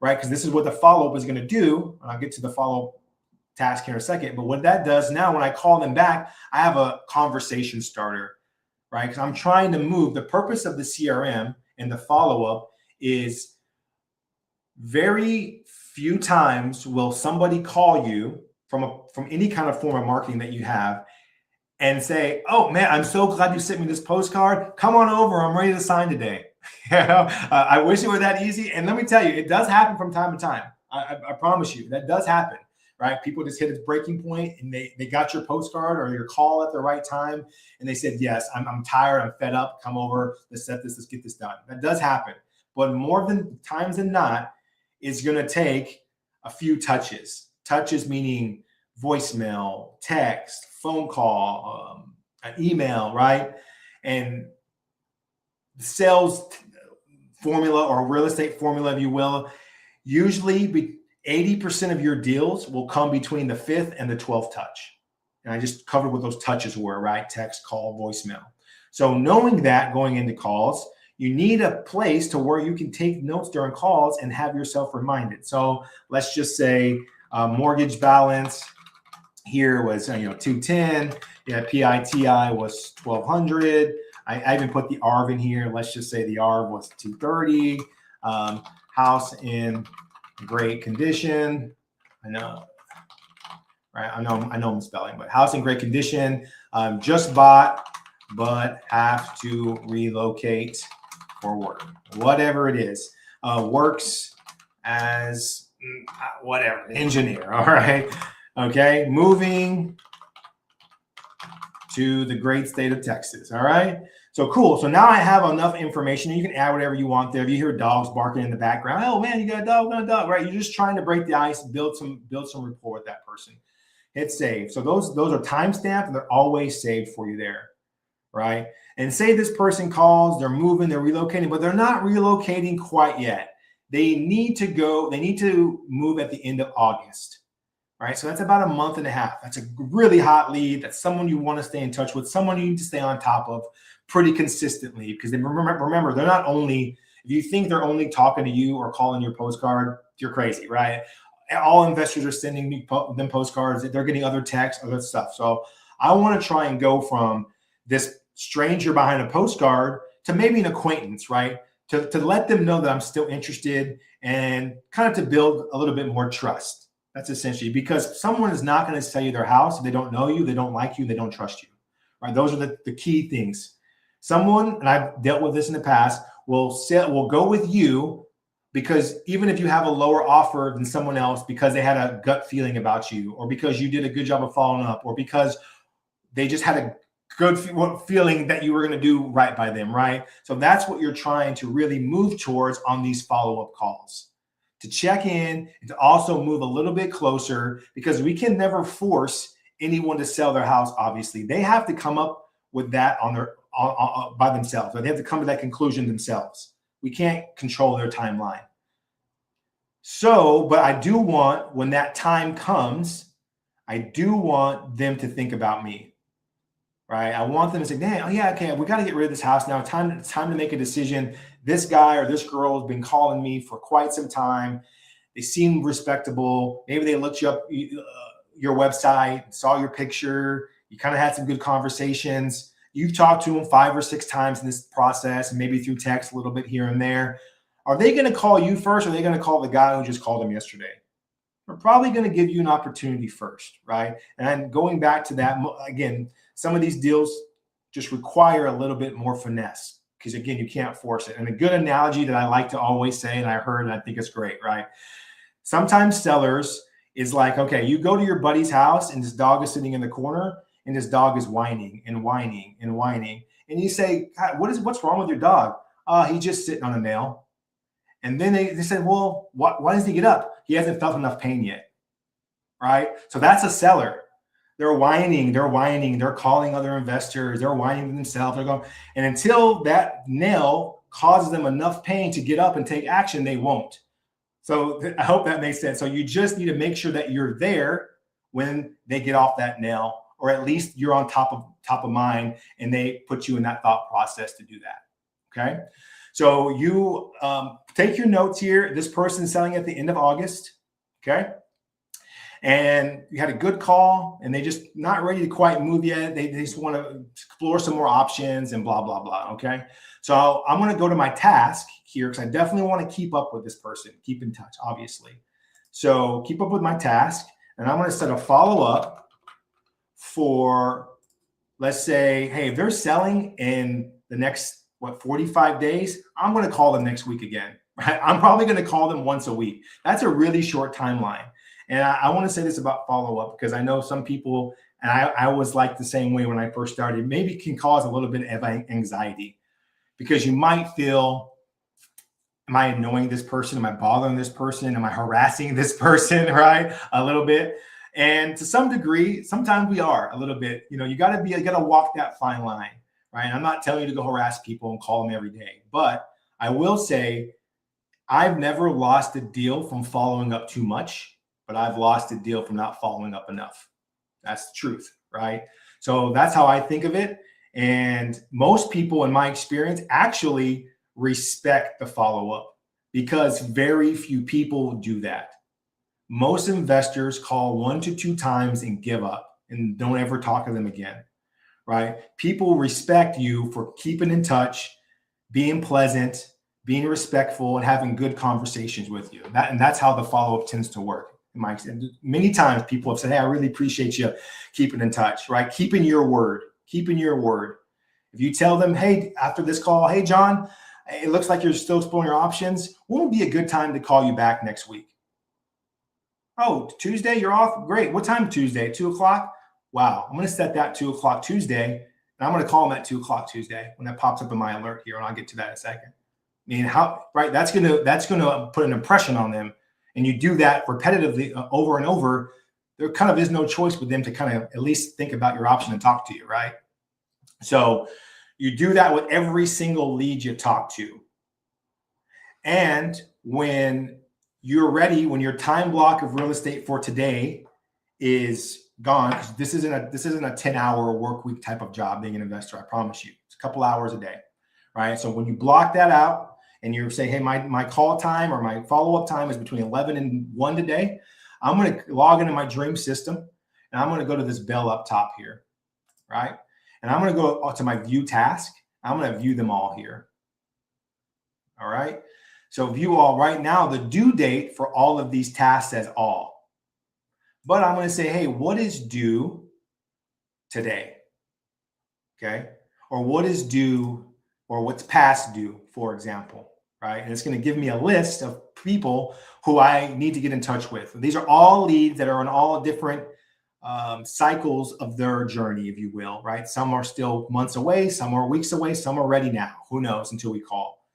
right, because this is what the follow-up is going to do, and I'll get to the follow-up task here in a second, but what that does now, when I call them back, I have a conversation starter, right? Because I'm trying to move. The purpose of the CRM and the follow-up is very few times will somebody call you from any kind of form of marketing that you have and say, "Oh man, I'm so glad you sent me this postcard. Come on over. I'm ready to sign today." I wish it were that easy. And let me tell you, it does happen from time to time. I promise you that does happen, right? People just hit its breaking point and they got your postcard or your call at the right time. And they said, "Yes, I'm tired. I'm fed up. Come over. Let's get this done." That does happen. But more than times than not, it's going to take a few touches. Touches meaning voicemail, text, phone call, an email, right? And the sales formula, or real estate formula, if you will, usually 80% of your deals will come between the 5th and the 12th touch. And I just covered what those touches were, right? Text, call, voicemail. So knowing that going into calls, you need a place to where you can take notes during calls and have yourself reminded. So let's just say mortgage balance here was 210. Yeah, PITI was 1200. I even put the ARV in here. Let's just say the ARV was 230. House in great condition. I know, right? I know I'm spelling, but house in great condition. Just bought, but have to relocate for work, whatever it is. Works as whatever, engineer. All right. Okay. Moving to the great state of Texas. All right. So cool. So now I have enough information. You can add whatever you want there. If you hear dogs barking in the background, oh man, you got a dog, right? You're just trying to break the ice, build some rapport with that person. Hit save. So those are time stamped and they're always saved for you there. right? And say this person calls, they're moving, they're relocating, but they're not relocating quite yet. They need to move at the end of August, right? So that's about a month and a half. That's a really hot lead. That's someone you want to stay in touch with, someone you need to stay on top of pretty consistently, because they remember, they're not only, if you think they're only talking to you or calling your postcard, you're crazy, right? All investors are sending me them postcards. They're getting other texts, other stuff. So I want to try and go from this stranger behind a postcard to maybe an acquaintance, right? To let them know that I'm still interested and kind of to build a little bit more trust. That's essentially, because someone is not going to sell you their house if they don't know you, they don't like you, they don't trust you, right? Those are the key things. Someone, and I've dealt with this in the past, will go with you because even if you have a lower offer than someone else, because they had a gut feeling about you, or because you did a good job of following up, or because they just had a good feeling that you were going to do right by them, right? So that's what you're trying to really move towards on these follow-up calls, to check in and to also move a little bit closer, because we can never force anyone to sell their house. Obviously, they have to come up with that by themselves, or they have to come to that conclusion themselves. We can't control their timeline. So, but I do want, when that time comes, I do want them to think about me, right? I want them to say, "Damn, oh yeah, okay, we got to get rid of this house now. It's time to make a decision. This guy or this girl has been calling me for quite some time. They seem respectable. Maybe they looked you up, your website, saw your picture. You kind of had some good conversations. You've talked to them 5 or 6 times in this process, and maybe through text a little bit here and there. Are they going to call you first, or are they going to call the guy who just called them yesterday? They're probably going to give you an opportunity first, right? And going back to that, again, some of these deals just require a little bit more finesse, because, again, you can't force it. And a good analogy that I like to always say, and I heard, and I think it's great, right? Sometimes sellers is like, okay, you go to your buddy's house, and this dog is sitting in the corner, and this dog is whining and whining and whining. And you say, God, what's wrong with your dog? He's just sitting on a nail. And then they said, well, why doesn't he get up? He hasn't felt enough pain yet, right? So that's a seller. They're whining, they're calling other investors, they're whining to themselves. They're going, and until that nail causes them enough pain to get up and take action, they won't. So I hope that makes sense. So you just need to make sure that you're there when they get off that nail, or at least you're on top of mind, and they put you in that thought process to do that. Okay. So you take your notes here. This person is selling at the end of August. Okay. And you had a good call, and they just not ready to quite move yet. They just want to explore some more options and blah, blah, blah. Okay. So I'm going to go to my task here, because I definitely want to keep up with this person, keep in touch, obviously. So keep up with my task, and I'm going to set a follow-up for, let's say, hey, if they're selling in the next, 45 days, I'm going to call them next week again, right? I'm probably going to call them once a week. That's a really short timeline. And I want to say this about follow-up, because I know some people, and I was like the same way when I first started, maybe can cause a little bit of anxiety, because you might feel, am I annoying this person? Am I bothering this person? Am I harassing this person, right? A little bit. And to some degree, sometimes we are a little bit. You got to walk that fine line, right? And I'm not telling you to go harass people and call them every day, but I will say I've never lost a deal from following up too much, but I've lost a deal from not following up enough. That's the truth, right? So that's how I think of it. And most people, in my experience, actually respect the follow-up, because very few people do that. Most investors call 1 to 2 times and give up and don't ever talk to them again, right? People respect you for keeping in touch, being pleasant, being respectful, and having good conversations with you. And that's how the follow-up tends to work. Many times people have said, hey, I really appreciate you keeping in touch, right? Keeping your word. If you tell them, hey, after this call, hey, John, it looks like you're still exploring your options. When would be a good time to call you back next week? Oh, Tuesday, you're off? Great. What time Tuesday? 2 o'clock? Wow. I'm going to set that 2 o'clock Tuesday, and I'm going to call them at 2 o'clock Tuesday when that pops up in my alert here, and I'll get to that in a second. I mean, right? That's going to put an impression on them, and you do that repetitively over and over. There kind of is no choice with them to kind of at least think about your option and talk to you, right? So you do that with every single lead you talk to. And when you're ready, when your time block of real estate for today is gone, because this isn't a 10-hour work week type of job being an investor, I promise you. It's a couple hours a day, right? So when you block that out and you say, hey, my call time or my follow-up time is between 11 and 1 today, I'm going to log into my dream system and I'm going to go to this bell up top here, right? And I'm going to go to my view task. I'm going to view them all here. All right. So view all. Right now, the due date for all of these tasks says all. But I'm going to say, hey, what is due today? Okay. Or what is due or what's past due, for example, right? And it's going to give me a list of people who I need to get in touch with. These are all leads that are on all different cycles of their journey, if you will, right? Some are still months away, some are weeks away, some are ready now. Who knows until we call.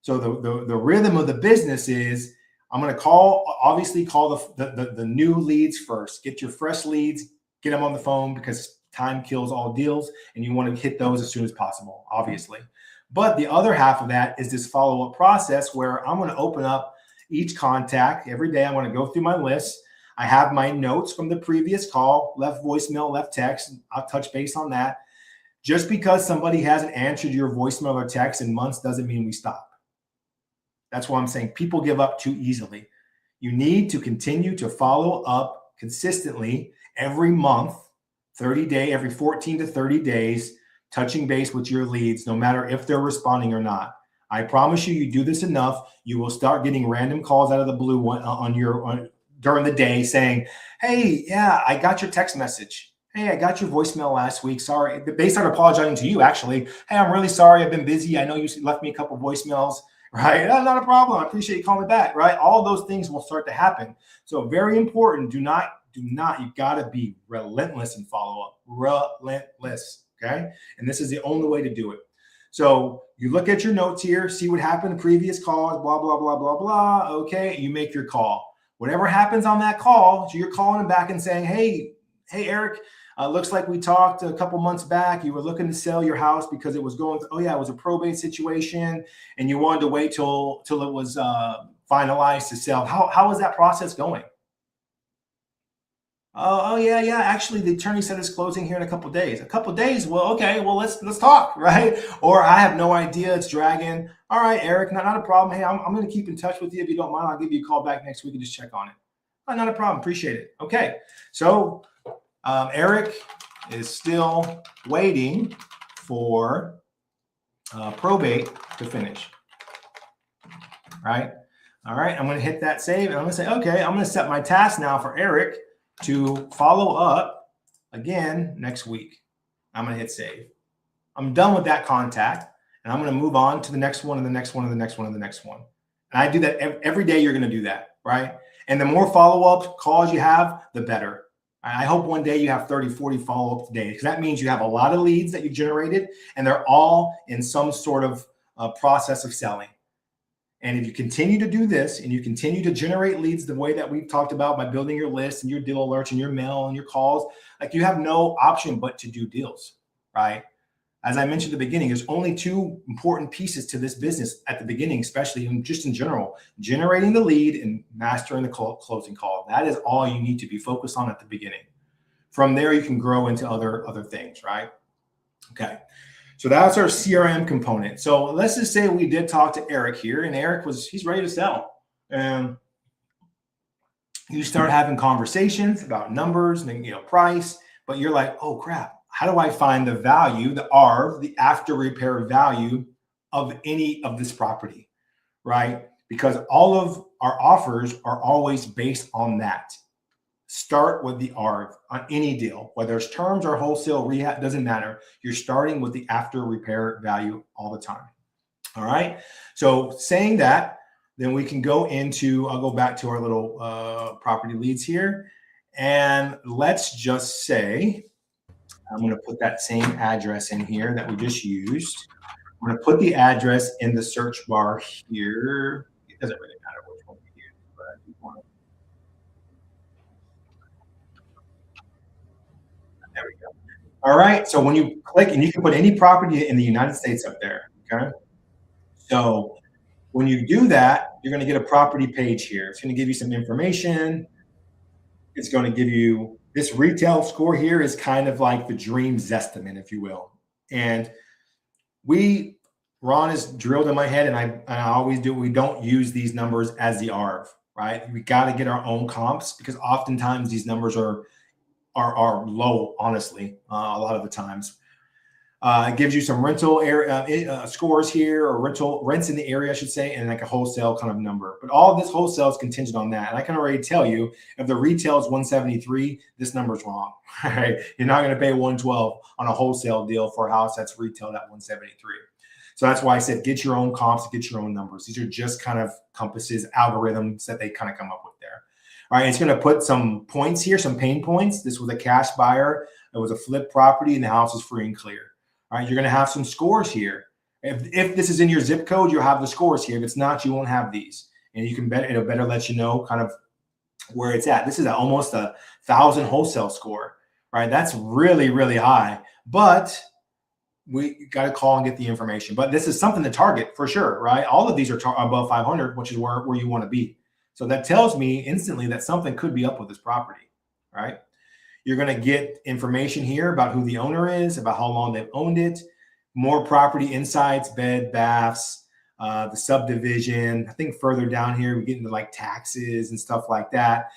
So the rhythm of the business is I'm going to obviously call the new leads first. Get your fresh leads, get them on the phone because time kills all deals and you want to hit those as soon as possible, obviously. But the other half of that is this follow-up process where I'm going to open up each contact every day. I'm going to go through my list. I have my notes from the previous call, left voicemail, left text. I'll touch base on that. Just because somebody hasn't answered your voicemail or text in months doesn't mean we stop. That's why I'm saying people give up too easily. You need to continue to follow up consistently every month, every 14 to 30 days, touching base with your leads, no matter if they're responding or not. I promise you do this enough, you will start getting random calls out of the blue during the day saying, hey, yeah, I got your text message. Hey, I got your voicemail last week. Sorry. They start apologizing to you, actually. Hey, I'm really sorry. I've been busy. I know you left me a couple voicemails. Right? Oh, not a problem. I appreciate you calling me back. Right? All those things will start to happen. So very important. You've got to be relentless in follow-up. Relentless. Okay. And this is the only way to do it. So you look at your notes here, see what happened in previous calls, blah, blah, blah, blah, blah. Okay. You make your call. Whatever happens on that call, so you're calling them back and saying, hey, Eric, looks like we talked a couple months back. You were looking to sell your house because it was going, it was a probate situation and you wanted to wait till it was finalized to sell. How is that process going? Oh yeah. Actually, the attorney said it's closing here in a couple of days. A couple of days? Well, okay. Well, let's talk, right? Or I have no idea. It's dragging. All right, Eric, not a problem. Hey, I'm going to keep in touch with you. If you don't mind, I'll give you a call back next week and just check on it. Oh, not a problem. Appreciate it. Okay. So Eric is still waiting for probate to finish, right? All right, I'm going to hit that save and I'm going to say, okay, I'm going to set my task now for Eric to follow up again next week. I'm going to hit save. I'm done with that contact and I'm going to move on to the next one and the next one and the next one and the next one. And I do that every day. You're going to do that, right? And the more follow-up calls you have, the better. I hope one day you have 30, 40 follow-ups a day because that means you have a lot of leads that you generated and they're all in some sort of process of selling. And if you continue to do this and you continue to generate leads the way that we've talked about by building your list and your deal alerts and your mail and your calls, like you have no option but to do deals, right? As I mentioned at the beginning, there's only two important pieces to this business at the beginning, especially and just in general, generating the lead and mastering the closing call. That is all you need to be focused on at the beginning. From there, you can grow into other things, right? Okay. So that's our CRM component. So let's just say we did talk to Eric here and Eric he's ready to sell. And you start having conversations about numbers and, price, but you're like, oh crap. How do I find the value, the ARV, the after repair value of any of this property, right? Because all of our offers are always based on that. Start with the ARV on any deal, whether it's terms or wholesale rehab, doesn't matter. You're starting with the after repair value all the time. All right. So saying that, then we can go into, I'll go back to our little property leads here. And let's just say, I'm going to put that same address in here that we just used. I'm going to put the address in the search bar here. It doesn't really matter which one we use, but I do want to. There we go. All right. So when you click, and you can put any property in the United States up there. Okay. So when you do that, you're going to get a property page here. It's going to give you some information. It's going to give you this retail score here is kind of like the dream estimate, if you will. And Ron is drilled in my head, and I always do. We don't use these numbers as the ARV, right? We got to get our own comps because oftentimes these numbers are low, honestly, a lot of the times. It gives you some rental area scores here, or rents in the area, I should say, and like a wholesale kind of number. But all of this wholesale is contingent on that. And I can already tell you, if the retail is 173, this number's wrong. Right? You're not going to pay 112 on a wholesale deal for a house that's retailed at 173. So that's why I said get your own comps, get your own numbers. These are just kind of compasses, algorithms that they kind of come up with there. All right, it's going to put some points here, some pain points. This was a cash buyer. It was a flip property, and the house is free and clear. All right, you're going to have some scores here. If this is in your zip code, you'll have the scores here. If it's not, you won't have these. And you can bet it'll better let you know kind of where it's at. This is almost 1,000 wholesale score. Right, that's really, really high. But we got to call and get the information. But this is something to target for sure, right? All of these are above 500, which is where you want to be. So that tells me instantly that something could be up with this property, right? You're going to get information here about who the owner is, about how long they've owned it, more property insights, bed, baths, the subdivision. I think further down here, we get into like taxes and stuff like that.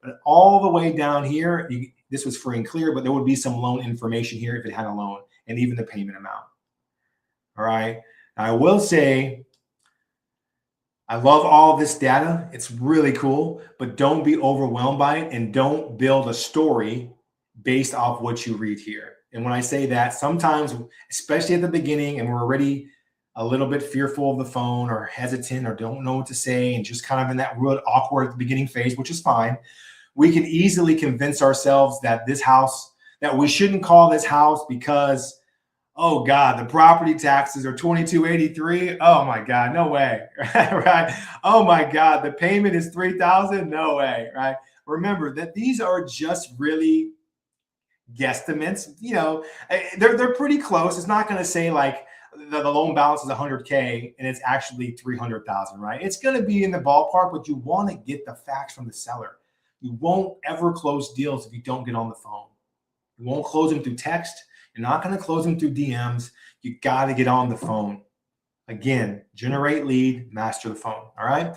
But all the way down here, this was free and clear, but there would be some loan information here if it had a loan, and even the payment amount. All right. Now, I will say, I love all of this data. It's really cool, but don't be overwhelmed by it, and don't build a story based off what you read here. And when I say that, sometimes, especially at the beginning, and we're already a little bit fearful of the phone or hesitant or don't know what to say and just kind of in that real awkward at the beginning phase, which is fine, we can easily convince ourselves that this house, that we shouldn't call this house because, oh God, the property taxes are $2,283. Oh my God, no way, right? Oh my God, the payment is $3,000. No way, right? Remember that these are just really guesstimates. You know, they're pretty close. It's not going to say like the loan balance is 100K and it's actually 300,000, right? It's going to be in the ballpark, but you want to get the facts from the seller. You won't ever close deals if you don't get on the phone. You won't close them through text. You're not going to close them through DMs. You got to get on the phone. Again, generate lead, master the phone. All right.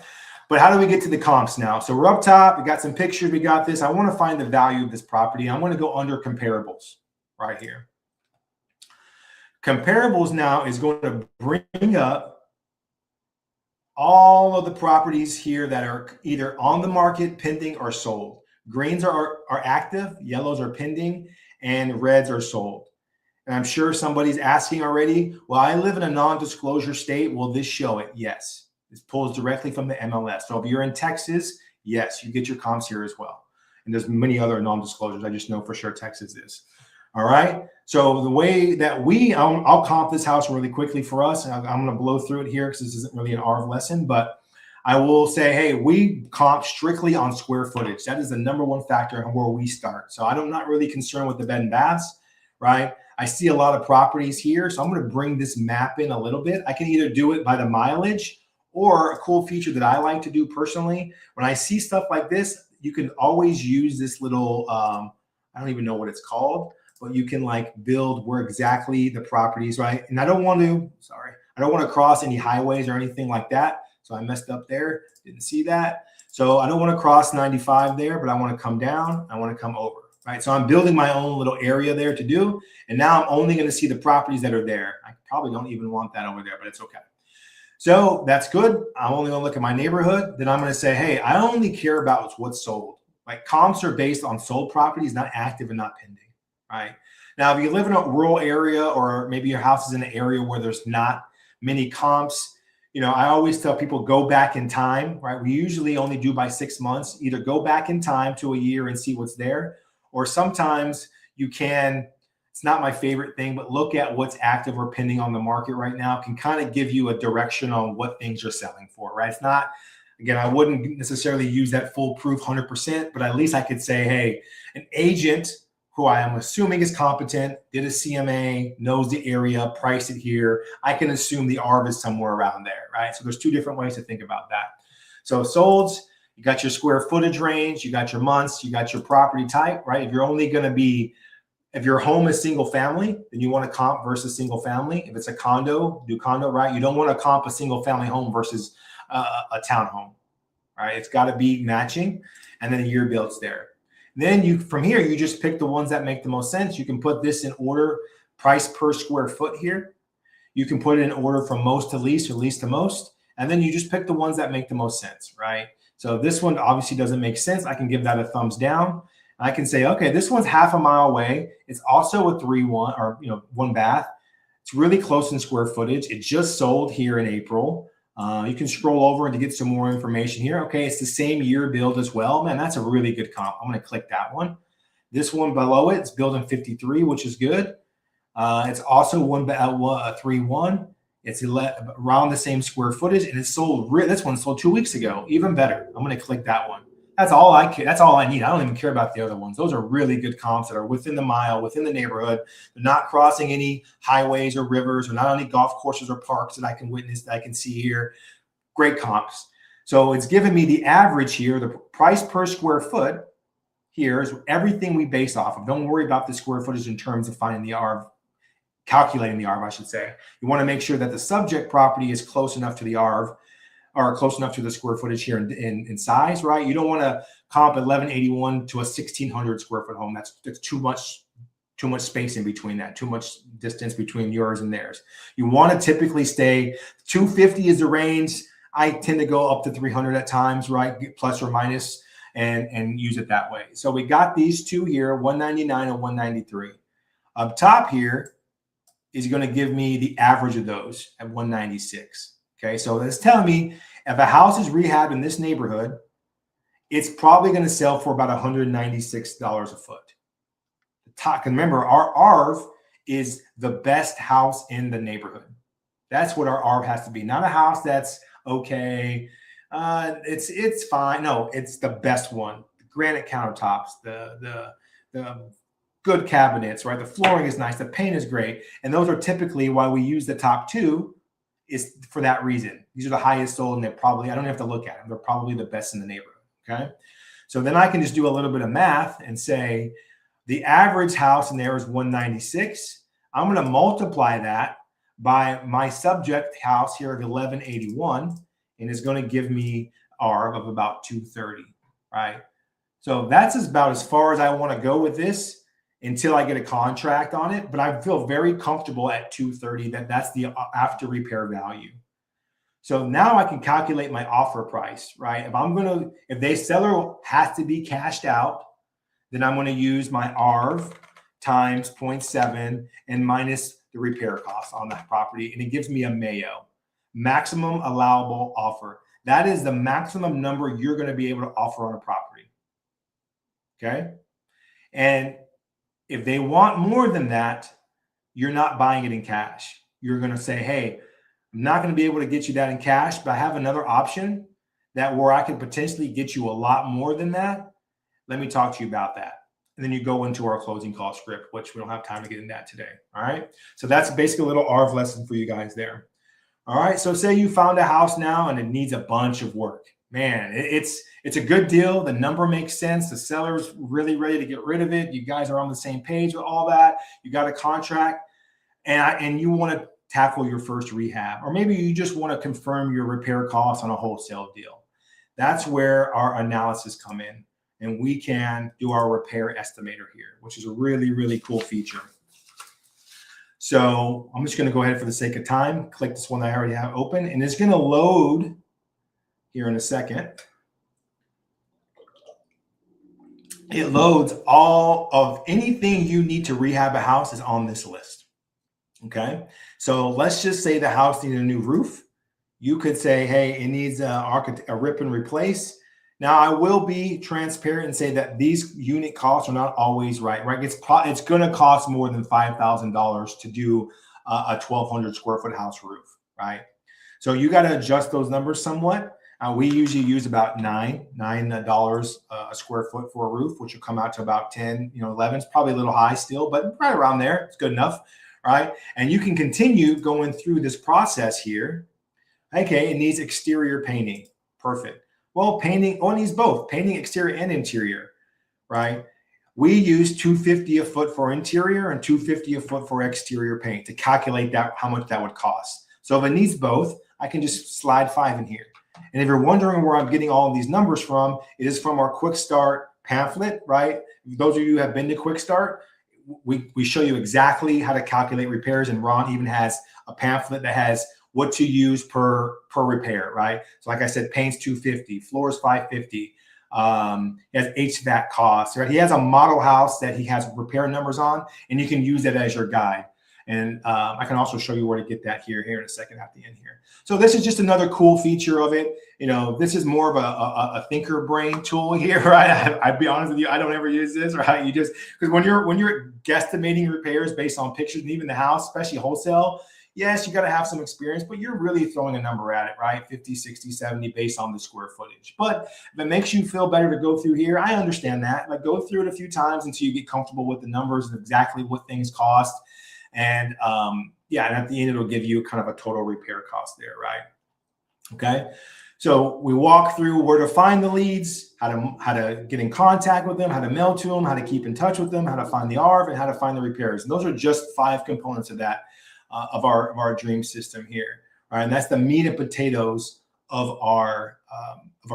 But how do we get to the comps now? So we're up top. We got some pictures. We got this. I want to find the value of this property. I want to go under comparables right here. Comparables now is going to bring up all of the properties here that are either on the market, pending, or sold. Greens are active, yellows are pending, and reds are sold. And I'm sure somebody's asking already, well, I live in a non-disclosure state. Will this show it? Yes. This pulls directly from the MLS. So if you're in Texas, yes, you get your comps here as well. And there's many other non-disclosures. I just know for sure Texas is. All right. So the way that I'll comp this house really quickly for us. I'm going to blow through it here because this isn't really an ARV lesson, but I will say, hey, we comp strictly on square footage. That is the number one factor where we start. So I'm not really concerned with the bed and baths, right? I see a lot of properties here. So I'm going to bring this map in a little bit. I can either do it by the mileage, or a cool feature that I like to do personally. When I see stuff like this, you can always use this little, I don't even know what it's called, but you can like build where exactly the properties, right? And I don't want to cross any highways or anything like that. So I messed up there, didn't see that. So I don't want to cross 95 there, but I want to come down, I want to come over, right? So I'm building my own little area there to do. And now I'm only going to see the properties that are there. I probably don't even want that over there, but it's okay. So that's good. I'm only going to look at my neighborhood. Then I'm going to say, hey, I only care about what's sold. Like comps are based on sold properties, not active and not pending, right? Now, if you live in a rural area, or maybe your house is in an area where there's not many comps, you know, I always tell people go back in time, right? We usually only do by 6 months. Either go back in time to a year and see what's there, or sometimes you can. It's not my favorite thing, but look at what's active or pending on the market right now. It can kind of give you a direction on what things are selling for, right? It's not, again, I wouldn't necessarily use that foolproof 100%, but at least I could say, hey, an agent who I am assuming is competent, did a CMA, knows the area, priced it here, I can assume the ARV is somewhere around there, right? So there's two different ways to think about that. So solds, you got your square footage range, you got your months, you got your property type, right? If you're only going to be, if your home is single family, then you want to comp versus single family. If it's a condo, do condo, right? You don't want to comp a single family home versus a townhome, right? It's got to be matching, and then the year builds there. Then you, from here, you just pick the ones that make the most sense. You can put this in order, price per square foot here. You can put it in order from most to least or least to most, and then you just pick the ones that make the most sense, right? So this one obviously doesn't make sense. I can give that a thumbs down. I can say, okay, this one's half a mile away. It's also a 3-1 or one bath. It's really close in square footage. It just sold here in April. You can scroll over to get some more information here. Okay, it's the same year build as well. Man, that's a really good comp. I'm going to click that one. This one below it, it's built in 53, which is good. It's also a 3-1. It's around the same square footage, and it's sold. This one sold 2 weeks ago. Even better. I'm going to click that one. That's all I care. That's all I need. I don't even care about the other ones. Those are really good comps that are within the mile, within the neighborhood. They're not crossing any highways or rivers, or not on any golf courses or parks that I can witness, that I can see here. Great comps. So it's giving me the average here. The price per square foot here is everything we base off of. Don't worry about the square footage in terms of finding the ARV, calculating the ARV, I should say. You want to make sure that the subject property is close enough to the ARV, or close enough to the square footage here in size, right? You don't want to comp 1181 to a 1600 square foot home. That's too much space in between that, too much distance between yours and theirs. You want to typically stay 250 is the range. I tend to go up to 300 at times, right? Plus or minus, and use it that way. So we got these two here, 199 and 193. Up top here is going to give me the average of those at 196. Okay, so that's telling me if a house is rehabbed in this neighborhood, it's probably going to sell for about $196 a foot. And remember, our ARV is the best house in the neighborhood. That's what our ARV has to be. Not a house that's okay, it's fine. No, it's the best one. The granite countertops, the good cabinets, right? The flooring is nice. The paint is great. And those are typically why we use the top two, is for that reason. These are the highest sold, and they're probably, I don't have to look at them. They're probably the best in the neighborhood, okay? So then I can just do a little bit of math and say the average house in there is 196. I'm going to multiply that by my subject house here of 1181, and it's going to give me ARV of about 230, right? So that's about as far as I want to go with this until I get a contract on it. But I feel very comfortable at 230 that's the after repair value. So now I can calculate my offer price, right? If the seller has to be cashed out, then I'm going to use my ARV times 0.7 and minus the repair costs on that property. And it gives me a MAO, maximum allowable offer. That is the maximum number you're going to be able to offer on a property. Okay. And if they want more than that, you're not buying it in cash. You're going to say, hey, I'm not going to be able to get you that in cash, but I have another option where I could potentially get you a lot more than that. Let me talk to you about that. And then you go into our closing call script, which we don't have time to get into that today. All right. So that's basically a little ARV lesson for you guys there. All right. So say you found a house now and it needs a bunch of work. Man, it's a good deal. The number makes sense. The seller's really ready to get rid of it. You guys are on the same page with all that. You got a contract, and you want to tackle your first rehab, or maybe you just want to confirm your repair costs on a wholesale deal. That's where our analysis come in, and we can do our repair estimator here, which is a really, really cool feature. So I'm just going to go ahead for the sake of time, click this one that I already have open, and it's going to load here in a second. It loads all of anything you need to rehab a house is on this list. Okay. So let's just say the house needs a new roof. You could say, hey, it needs a rip and replace. Now I will be transparent and say that these unit costs are not always right? It's going to cost more than $5,000 to do a 1,200 square foot house roof, right? So you got to adjust those numbers somewhat. We usually use about $9 a square foot for a roof, which will come out to about 10, 11. It's probably a little high still, but right around there. It's good enough, right? And you can continue going through this process here. Okay, it needs exterior painting. Perfect. Well, painting, it needs both, painting exterior and interior, right? We use $250 a foot for interior and $250 a foot for exterior paint to calculate that, how much that would cost. So if it needs both, I can just slide 5 in here. And if you're wondering where I'm getting all of these numbers from, it is from our Quick Start pamphlet, right? Those of you who have been to Quick Start, we show you exactly how to calculate repairs, and Ron even has a pamphlet that has what to use per repair, right? So like I said, paint's $250, floors $550. He has HVAC costs, right? He has a model house that he has repair numbers on, and you can use that as your guide. And I can also show you where to get that here in a second at the end here. So this is just another cool feature of it. This is more of a thinker brain tool here, right? I'd be honest with you, I don't ever use this, right? You just, because when you're guesstimating repairs based on pictures and even the house, especially wholesale, yes, you got to have some experience, but you're really throwing a number at it, right? 50, 60, 70 based on the square footage. But if it makes you feel better to go through here, I understand that. Like, go through it a few times until you get comfortable with the numbers and exactly what things cost. And and at the end, it'll give you kind of a total repair cost there, right? Okay. So we walk through where to find the leads, how to get in contact with them, how to mail to them, how to keep in touch with them, how to find the ARV, and how to find the repairs. And those are just 5 components of that, of our dream system here. All right. And that's the meat and potatoes of our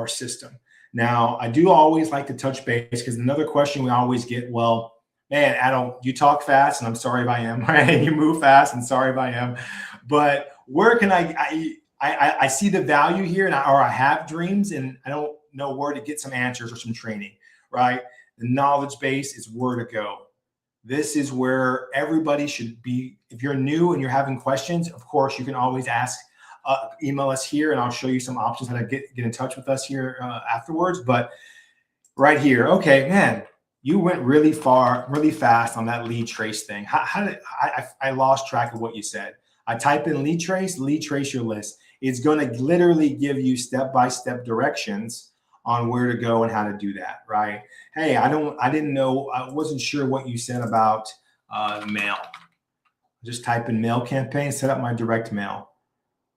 system. Now, I do always like to touch base, because another question we always get, well, man, Adel, you talk fast, and I'm sorry if I am, right? You move fast, and sorry if I am. But where can I see the value here, and I have dreams, and I don't know where to get some answers or some training, right? The knowledge base is where to go. This is where everybody should be. If you're new and you're having questions, of course, you can always ask, email us here, and I'll show you some options how to get in touch with us here afterwards. But right here, okay, man, you went really far, really fast on that lead trace thing. How did I lost track of what you said? I type in lead trace your list. It's going to literally give you step-by-step directions on where to go and how to do that, right? Hey, I didn't know, I wasn't sure what you said about mail. Just type in mail campaign, set up my direct mail,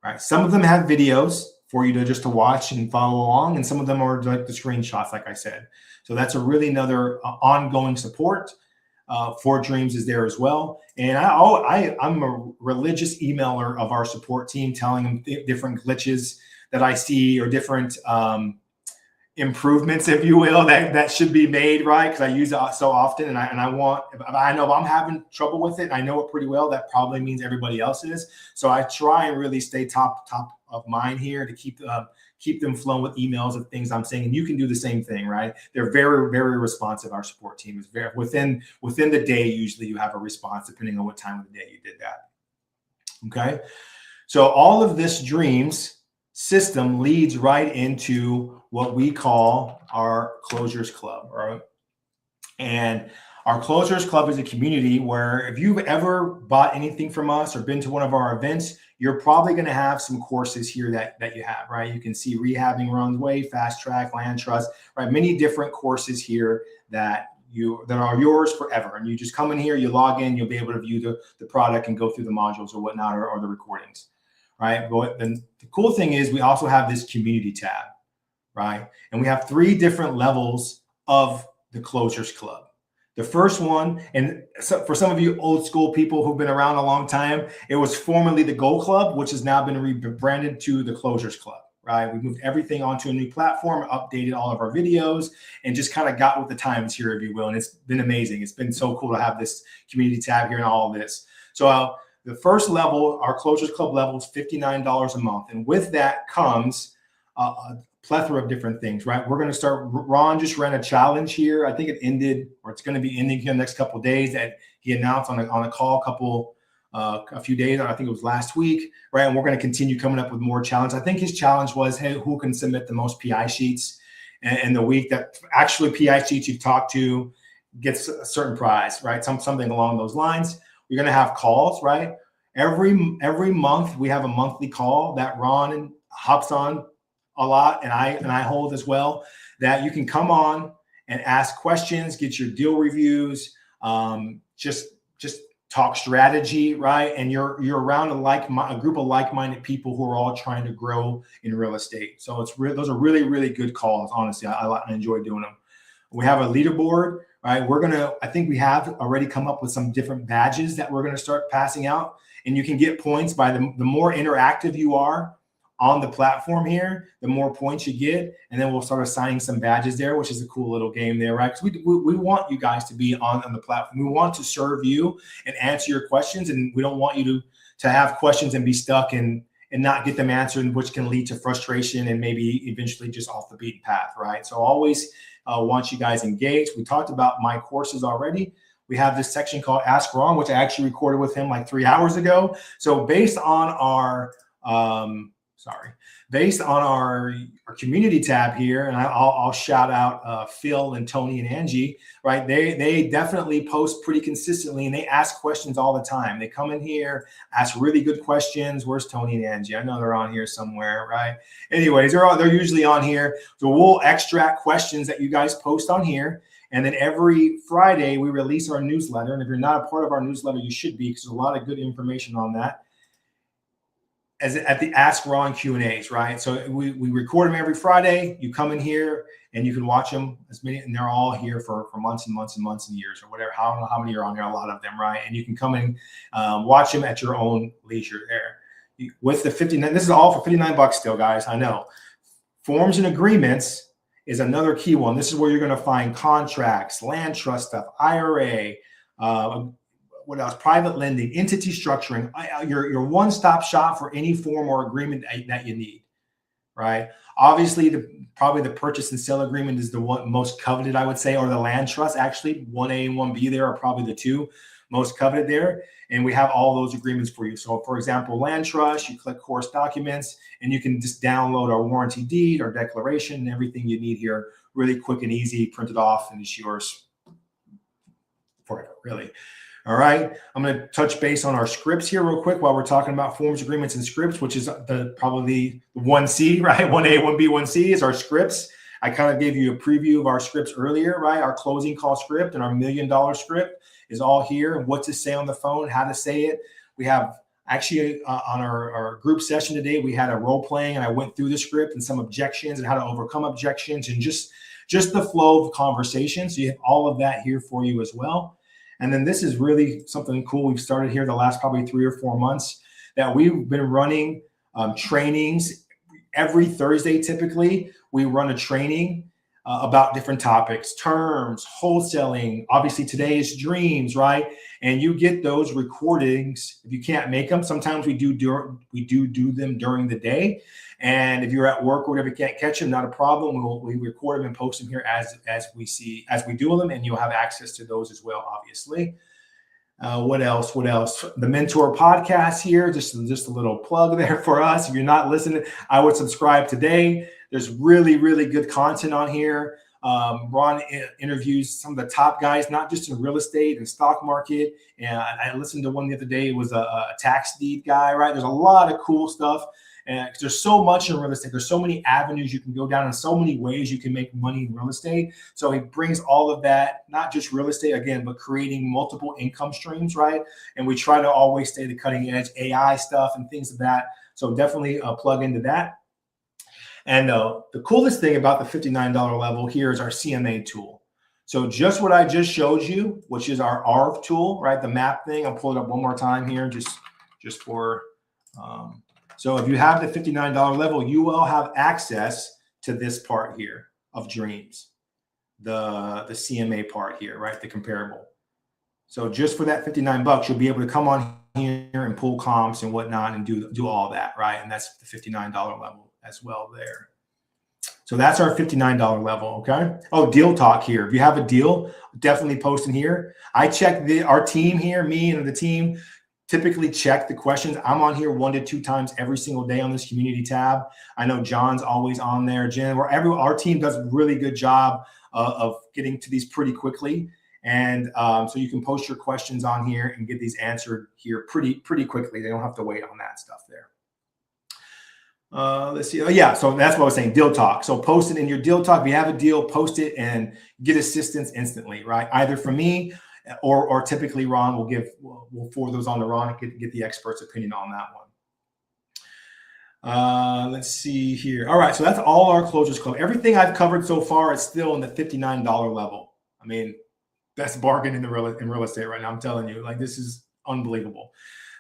right? Some of them have videos for you to watch and follow along, and some of them are like the screenshots, like I said. So that's a really another ongoing support for Dreams is there as well. And I'm a religious emailer of our support team, telling them different glitches that I see, or different improvements, if you will, that should be made, right? Because I use it so often, and I know if I'm having trouble with it, and I know it pretty well, that probably means everybody else is. So I try and really stay top of mind here to keep them flowing with emails of things I'm saying. And you can do the same thing, right? They're very, very responsive. Our support team is very within the day. Usually you have a response depending on what time of the day you did that. Okay. So all of this Dreams system leads right into what we call our Closers Club, right? And our Closers Club is a community where if you've ever bought anything from us or been to one of our events, you're probably going to have some courses here that you have, right? You can see rehabbing runway, fast track, land trust, right? Many different courses here that are yours forever. And you just come in here, you log in, you'll be able to view the product and go through the modules or whatnot, or the recordings, right? But then the cool thing is we also have this community tab, right? And we have 3 different levels of the Closers Club. The first one, and so for some of you old school people who've been around a long time, it was formerly the Gold Club, which has now been rebranded to the Closers Club, right? We moved everything onto a new platform, updated all of our videos, and just kind of got with the times here, if you will. And it's been amazing. It's been so cool to have this community tab here and all of this. So the first level, our Closers Club level, is $59 a month. And with that comes a plethora of different things, right? We're going to start. Ron just ran a challenge here. I think it ended, or it's going to be ending here in the next couple of days, that he announced on a call a few days, I think it was last week, right? And we're going to continue coming up with more challenges. I think his challenge was, hey, who can submit the most PI sheets? And the week that actually PI sheets you talk to gets a certain prize, right? Something along those lines. We're going to have calls, right? Every month we have a monthly call that Ron hops on a lot, and I hold as well, that you can come on and ask questions, get your deal reviews, just talk strategy, right? And you're around a group of like-minded people who are all trying to grow in real estate. So those are really, really good calls. Honestly, I enjoy doing them. We have a leaderboard, right? I think we have already come up with some different badges that we're going to start passing out, and you can get points by the more interactive you are on the platform here, the more points you get, and then we'll start assigning some badges there, which is a cool little game there, right? Because we want you guys to be on the platform. We want to serve you and answer your questions, and we don't want you to have questions and be stuck and not get them answered, which can lead to frustration and maybe eventually just off the beaten path, right? So always want you guys engaged. We talked about my courses already. We have this section called Ask Ron, which I actually recorded with him like 3 hours ago. So based on our community tab here, and I'll shout out Phil and Tony and Angie, right? They definitely post pretty consistently, and they ask questions all the time. They come in here, ask really good questions. Where's Tony and Angie? I know they're on here somewhere, right? Anyways, they're usually on here. So we'll extract questions that you guys post on here. And then every Friday we release our newsletter. And if you're not a part of our newsletter, you should be, because there's a lot of good information on that. At the Ask Ron Q&As, right? So we record them every Friday. You come in here and you can watch them and they're all here for months and months and months and years or whatever. I don't know how many are on there, a lot of them, right? And you can come in, watch them at your own leisure there. With the 59, this is all for $59 still, guys. I know. Forms and agreements is another key one. This is where you're going to find contracts, land trust stuff, IRA, what else? Private lending, entity structuring, your one-stop shop for any form or agreement that you need, right? Obviously, probably the purchase and sale agreement is the one most coveted, I would say, or the land trust. Actually, 1A and 1B there are probably the two most coveted there. And we have all those agreements for you. So, for example, land trust, you click course documents, and you can just download our warranty deed, our declaration, and everything you need here really quick and easy, print it off, and it's yours forever, really. All right, I'm going to touch base on our scripts here real quick while we're talking about forms, agreements, and scripts, which is probably 1C, right? 1A, 1B, 1C is our scripts. I kind of gave you a preview of our scripts earlier, right? Our closing call script and our $1 million script is all here, and what to say on the phone, how to say it. We have actually on our group session today, we had a role playing, and I went through the script and some objections and how to overcome objections and just the flow of conversation. So you have all of that here for you as well. And then this is really something cool we've started here the last probably 3 or 4 months, that we've been running trainings every Thursday. Typically, we run a training about different topics, terms, wholesaling. Obviously, today is dreams, right? And you get those recordings. If you can't make them, sometimes we do them during the day. And if you're at work or whatever, you can't catch them, not a problem. We record them and post them here as we do them, and you'll have access to those as well, obviously. What else? The Mentor podcast here, just a little plug there for us. If you're not listening, I would subscribe today. There's really, really good content on here. Ron interviews some of the top guys, not just in real estate and stock market. And I listened to one the other day. It was a tax deed guy, right? There's a lot of cool stuff. And there's so much in real estate. There's so many avenues you can go down and so many ways you can make money in real estate. So he brings all of that, not just real estate again, but creating multiple income streams, right? And we try to always stay the cutting edge AI stuff and things of that. So definitely plug into that. And the coolest thing about the $59 level here is our CMA tool. So just what I just showed you, which is our ARV tool, right? The map thing. I'll pull it up one more time here just for so if you have the $59 level, you will have access to this part here of dreams, the CMA part here, right? The comparable. So just for that $59, you'll be able to come on here and pull comps and whatnot and do all that, right? And that's the $59 level as well there. So that's our $59 level, okay? Oh, deal talk here. If you have a deal, definitely post in here. I check our team here, me and the team, typically check the questions. I'm on here 1 to 2 times every single day on this community tab. I know John's always on there. Jen, our team does a really good job of getting to these pretty quickly. And so you can post your questions on here and get these answered here pretty quickly. They don't have to wait on that stuff there. Let's see. Oh, yeah. So that's what I was saying. Deal talk. So post it in your deal talk. If you have a deal, post it and get assistance instantly, right? Either from me or typically Ron we'll forward those on to Ron and get the expert's opinion on that one. Let's see here. All right. So that's all our Closers Club. Everything I've covered so far is still in the $59 level. I mean, best bargain in real estate right now. I'm telling you, like, this is unbelievable.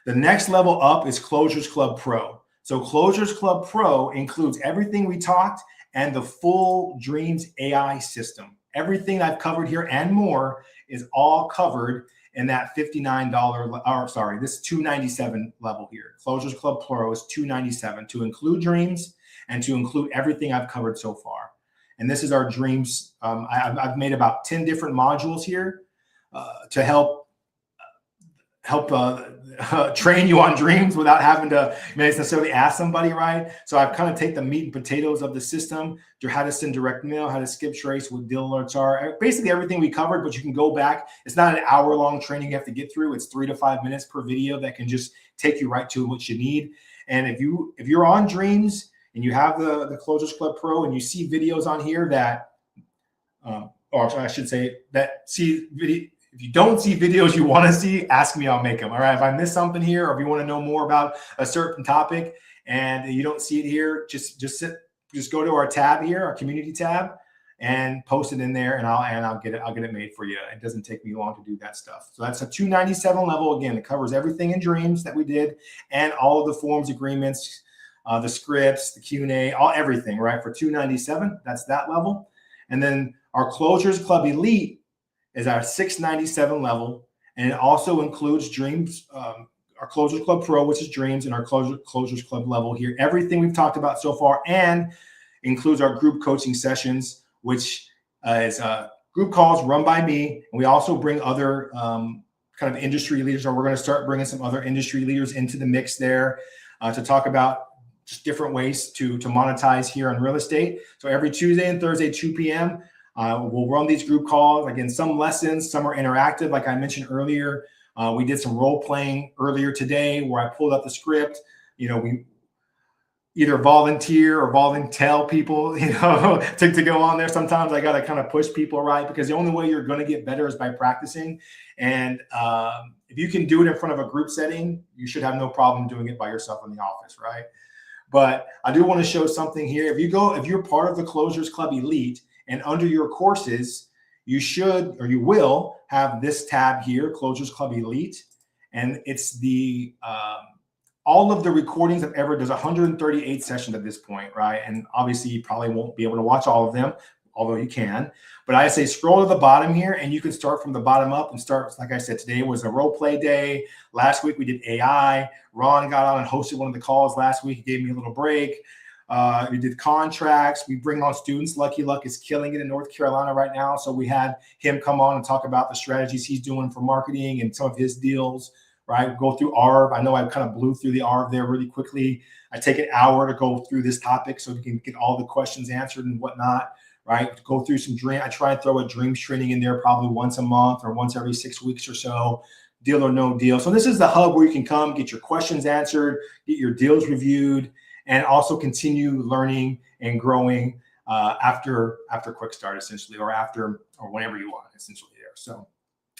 The next level up is Closers Club Pro. So Closers Club Pro includes everything we talked and the full Dreams AI system. Everything I've covered here and more is all covered in that $59, or sorry, this $297 level here. Closers Club Pro is $297 to include Dreams and to include everything I've covered so far. And this is our Dreams. I've made about 10 different modules here to help train you on Dreams without having to necessarily ask somebody, right? So I've kind of take the meat and potatoes of the system, how to send direct mail, how to skip trace, what deal alerts are, basically everything we covered, but you can go back. It's not an hour-long training you have to get through. It's 3 to 5 minutes per video that can just take you right to what you need. And if you're on Dreams and you have the Closers Club Pro and you see videos on here that, or I should say that see video, if you don't see videos you want to see, ask me, I'll make them. All right. If I miss something here, or if you want to know more about a certain topic and you don't see it here, just go to our tab here, our community tab, and post it in there, and I'll get it made for you. It doesn't take me long to do that stuff. So that's a 297 level. Again, it covers everything in Dreams that we did and all of the forms, agreements, the scripts, the Q&A, everything, right? For 297, that's that level. And then our Closers Club Elite is our 697 level, and it also includes Dreams, our Closers Club Pro, which is Dreams, and our Closers Club level here. Everything we've talked about so far, and includes our group coaching sessions, which is group calls run by me. And we also bring other kind of industry leaders, or we're going to start bringing some other industry leaders into the mix there to talk about just different ways to monetize here on real estate. So every Tuesday and Thursday, 2 p.m., we'll run these group calls. Again, some lessons, some are interactive. Like I mentioned earlier, we did some role playing earlier today where I pulled up the script. We either volunteer or volunteer people, to go on there. Sometimes I got to kind of push people, right? Because the only way you're going to get better is by practicing. And if you can do it in front of a group setting, you should have no problem doing it by yourself in the office, right? But I do want to show something here. If you're part of the Closers Club Elite, and under your courses, you should, or you will, have this tab here, Closers Club Elite. And it's the all of the recordings I've ever, there's 138 sessions at this point, right? And obviously you probably won't be able to watch all of them, although you can. But I say scroll to the bottom here, and you can start from the bottom up and start, like I said, today was a role play day. Last week we did AI. Ron got on and hosted one of the calls last week. He gave me a little break. We did contracts. We bring on students. Lucky Luck is killing it in North Carolina right now. So we had him come on and talk about the strategies he's doing for marketing and some of his deals, right? Go through ARV. I know I kind of blew through the ARV there really quickly. I take an hour to go through this topic so we can get all the questions answered and whatnot, right? Go through some dream. I try and throw a Dreams training in there probably once a month or once every 6 weeks or so. Deal or no deal. So this is the hub where you can come get your questions answered, get your deals reviewed, and also continue learning and growing after Quick Start, essentially, or whenever you want, essentially there. So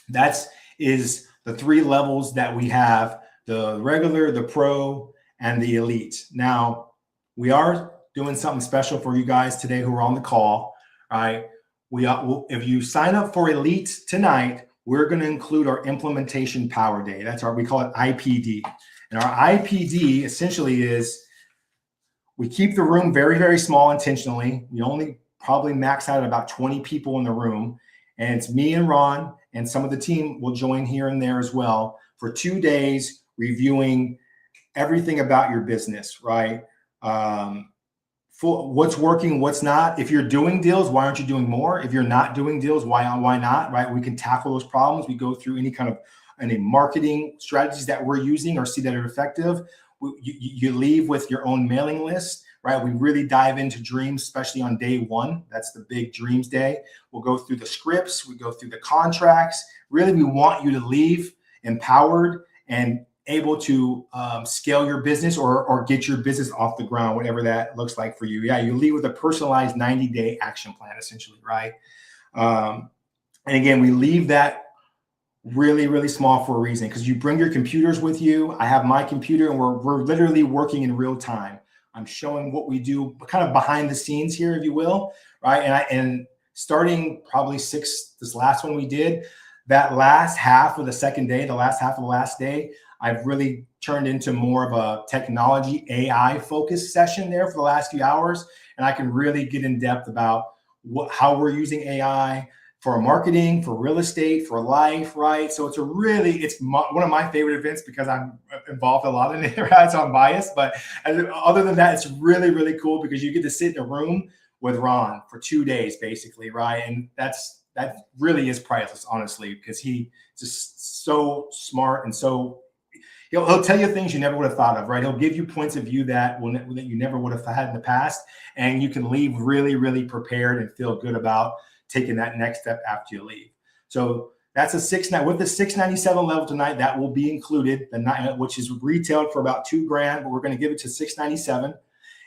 that is the 3 levels that we have: the regular, the pro, and the elite. Now, we are doing something special for you guys today who are on the call, right? If you sign up for elite tonight, we're going to include our implementation power day. We call it IPD. And our IPD essentially is, we keep the room very, very small intentionally. We only probably max out at about 20 people in the room. And it's me and Ron, and some of the team will join here and there as well for 2 days, reviewing everything about your business, right? What's working, what's not. If you're doing deals, why aren't you doing more? If you're not doing deals, why not, right? We can tackle those problems. We go through any marketing strategies that we're using or see that are effective. You leave with your own mailing list, right? We really dive into Dreams, especially on day 1. That's the big Dreams day. We'll go through the scripts. We go through the contracts. Really, we want you to leave empowered and able to scale your business or get your business off the ground, whatever that looks like for you. Yeah, you leave with a personalized 90-day action plan, essentially, right? And again, we leave that really, really small for a reason, because you bring your computers with you. I have my computer, and we're literally working in real time. I'm showing what we do kind of behind the scenes here, if you will, right? And starting probably this last one we did, that last half of the second day, the last half of the last day, I've really turned into more of a technology AI focused session there for the last few hours. And I can really get in depth about how we're using AI for marketing, for real estate, for life, right? So it's one of my favorite events because I'm involved a lot in it, right? So I'm biased, but other than that, it's really, really cool because you get to sit in a room with Ron for 2 days, basically, right? And that really is priceless, honestly, because he's just so smart and so he'll tell you things you never would have thought of, right? He'll give you points of view that you never would have had in the past, and you can leave really, really prepared and feel good about taking that next step after you leave. So that's with the $697 level tonight. That will be included, which is retailed for about $2,000, but we're going to give it to $697.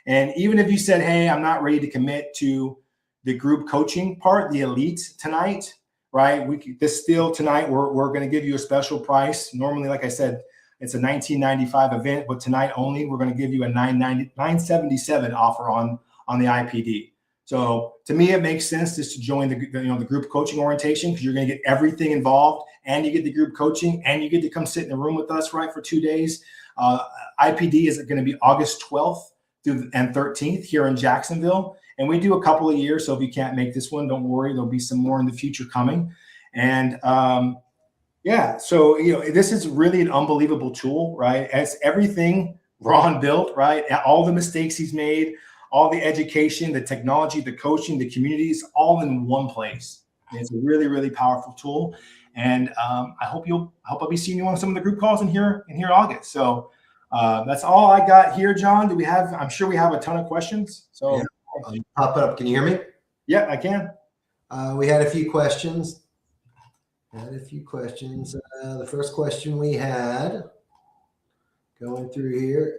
And even if you said, hey, I'm not ready to commit to the group coaching part, the elite tonight, right? Tonight, we're going to give you a special price. Normally, like I said, it's a $19.95 event, but tonight only, we're going to give you a $977 offer on the IPD. So to me, it makes sense just to join the group coaching orientation, because you're going to get everything involved, and you get the group coaching, and you get to come sit in the room with us, right, for 2 days. IPD is going to be August 12th and 13th here in Jacksonville. And we do a couple of years. So if you can't make this one, don't worry. There'll be some more in the future coming. And so, this is really an unbelievable tool, right? It's everything Ron built, right? All the mistakes he's made, all the education, the technology, the coaching, the communities, all in one place. And it's a really, really powerful tool. And I hope I'll be seeing you on some of the group calls in here in August. So that's all I got here, John. I'm sure we have a ton of questions. So pop it up. Can you hear me? Yeah, I can. We had a few questions. The first question we had, going through here,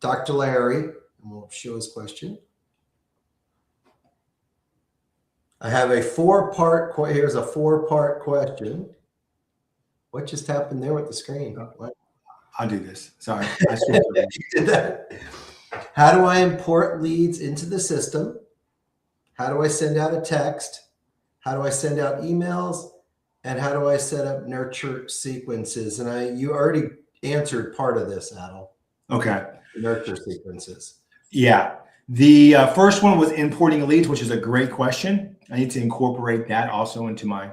Dr. Larry, and we'll show his question. I have a here's a 4-part question. What just happened there with the screen? What? I'll do this. Sorry. You did that. How do I import leads into the system? How do I send out a text? How do I send out emails? And how do I set up nurture sequences? And you already answered part of this, Adel. Okay. Nurture sequences. Yeah. The first one was importing leads, which is a great question. I need to incorporate that also into my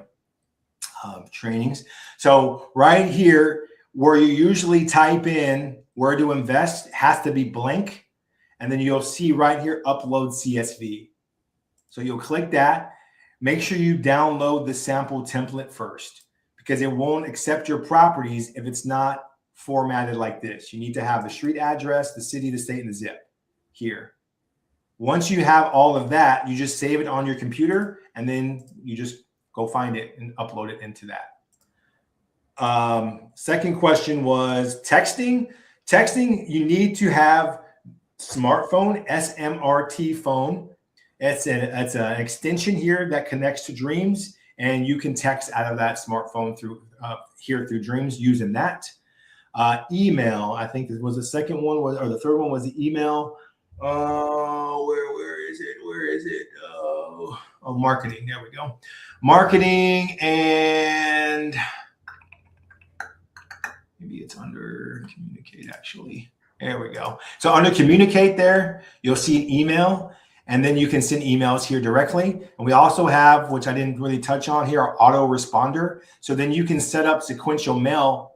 trainings. So right here, where you usually type in where to invest, has to be blank. And then you'll see right here, upload CSV. So you'll click that. Make sure you download the sample template first, because it won't accept your properties if it's not formatted like this. You need to have the street address, the city, the state, and the zip here. Once you have all of that, you just save it on your computer, and then you just go find it and upload it into that. Second question was texting. Texting, you need to have smartphone, SMRT phone. It's an extension here that connects to Dreams, and you can text out of that smartphone through Dreams using that. Email, I think this was the second one, or the third one was the email. Where is it? Oh, marketing. There we go. Marketing, and maybe it's under communicate, actually. There we go. So under communicate there, you'll see an email, and then you can send emails here directly. And we also have, which I didn't really touch on here, our autoresponder. So then you can set up sequential mail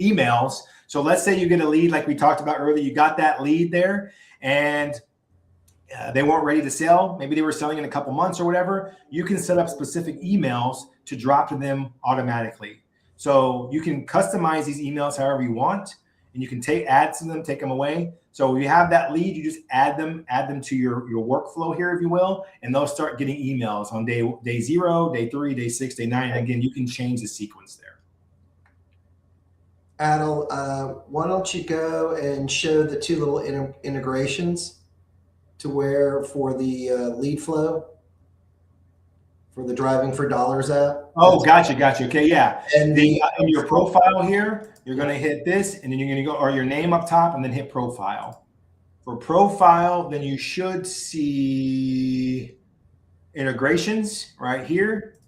emails. So let's say you get a lead like we talked about earlier. You got that lead there, and they weren't ready to sell. Maybe they were selling in a couple months or whatever. You can set up specific emails to drop to them automatically. So you can customize these emails however you want, and you can add to them, take them away. So if you have that lead, you just add them to your workflow here, if you will, and they'll start getting emails on day 0, day 3, day 6, day 9. And again, you can change the sequence there. Adel, why don't you go and show the two little integrations to where for the lead flow for the Driving for Dollars app? Oh, gotcha. Okay, yeah. And In your profile here, you're going to hit this, and then you're going to go, or your name up top, and then hit profile. For profile, then you should see integrations right here.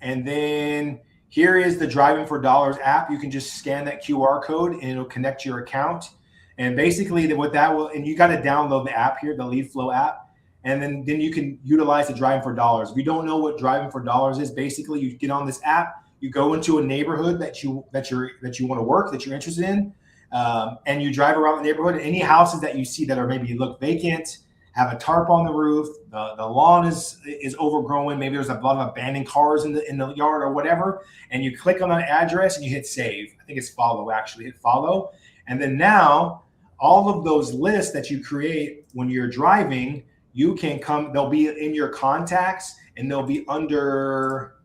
And then here is the Driving for Dollars app. You can just scan that QR code and it'll connect your account. And basically what that will, and you got to download the app here, the Lead Flow app. And then you can utilize the Driving for Dollars. If you don't know what Driving for Dollars is, basically you get on this app, you go into a neighborhood that you want to work, that you're interested in, and you drive around the neighborhood. Any houses that you see that are maybe look vacant, have a tarp on the roof, the lawn is overgrown, maybe there's a lot of abandoned cars in the yard or whatever, and you click on that address and you hit save. I think it's follow, actually. Hit follow. And then now all of those lists that you create when you're driving, you can come, they'll be in your contacts and they'll be under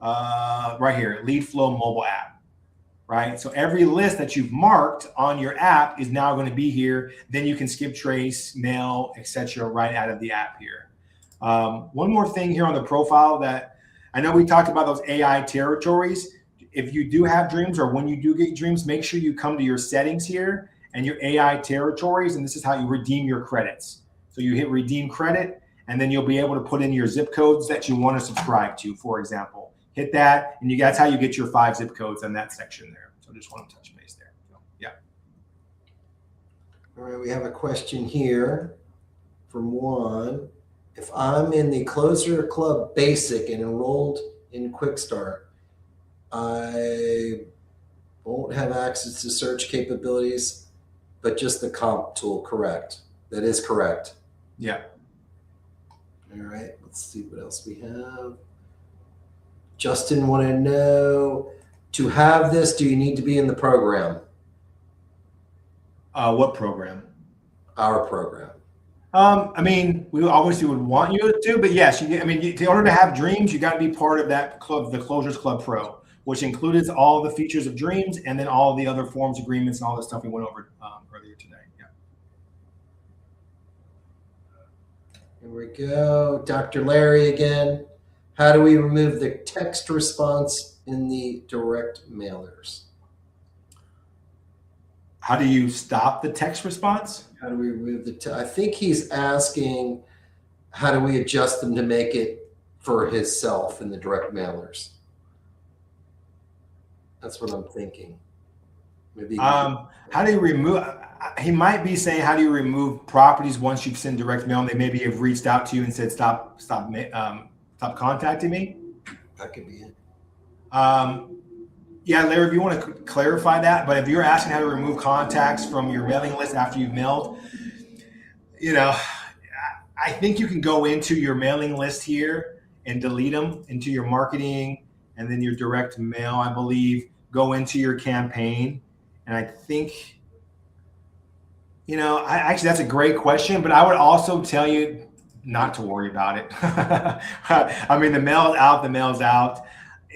right here, Lead Flow mobile app. Right. So every list that you've marked on your app is now going to be here. Then you can skip trace, mail, etc. right out of the app here. One more thing here on the profile that I know we talked about, those AI territories. If you do have dreams, or when you do get dreams, make sure you come to your settings here and your AI territories. And this is how you redeem your credits. So you hit redeem credit, and then you'll be able to put in your zip codes that you want to subscribe to, for example. Hit that, and that's how you get your 5 zip codes in that section there. So just want to touch base there. So, yeah. All right, we have a question here from Juan. If I'm in the Closer Club Basic and enrolled in Quick Start, I won't have access to search capabilities, but just the comp tool, correct? That is correct. Yeah. All right, let's see what else we have. Justin want to know, to have this, do you need to be in the program? What program? Our program. I mean, we obviously would want you to, but yes, in order to have dreams, you got to be part of that club, the Closures Club Pro, which includes all the features of dreams and then all the other forms, agreements, and all the stuff we went over earlier today. Yeah. Here we go. Dr. Larry again. How do we remove the text response in the direct mailers? How do you stop the text response? How do we remove the I think he's asking, how do we adjust them to make it for himself in the direct mailers? That's what I'm thinking. Maybe. How do you remove? He might be saying, how do you remove properties once you've sent direct mail and they maybe have reached out to you and said, stop contacting me? That could be it. Yeah, Larry, if you want to clarify that, but if you're asking how to remove contacts from your mailing list after you've mailed, I think you can go into your mailing list here and delete them into your marketing and then your direct mail, I believe, go into your campaign. And I think, actually that's a great question, but I would also tell you not to worry about it. I mean, the mail's out.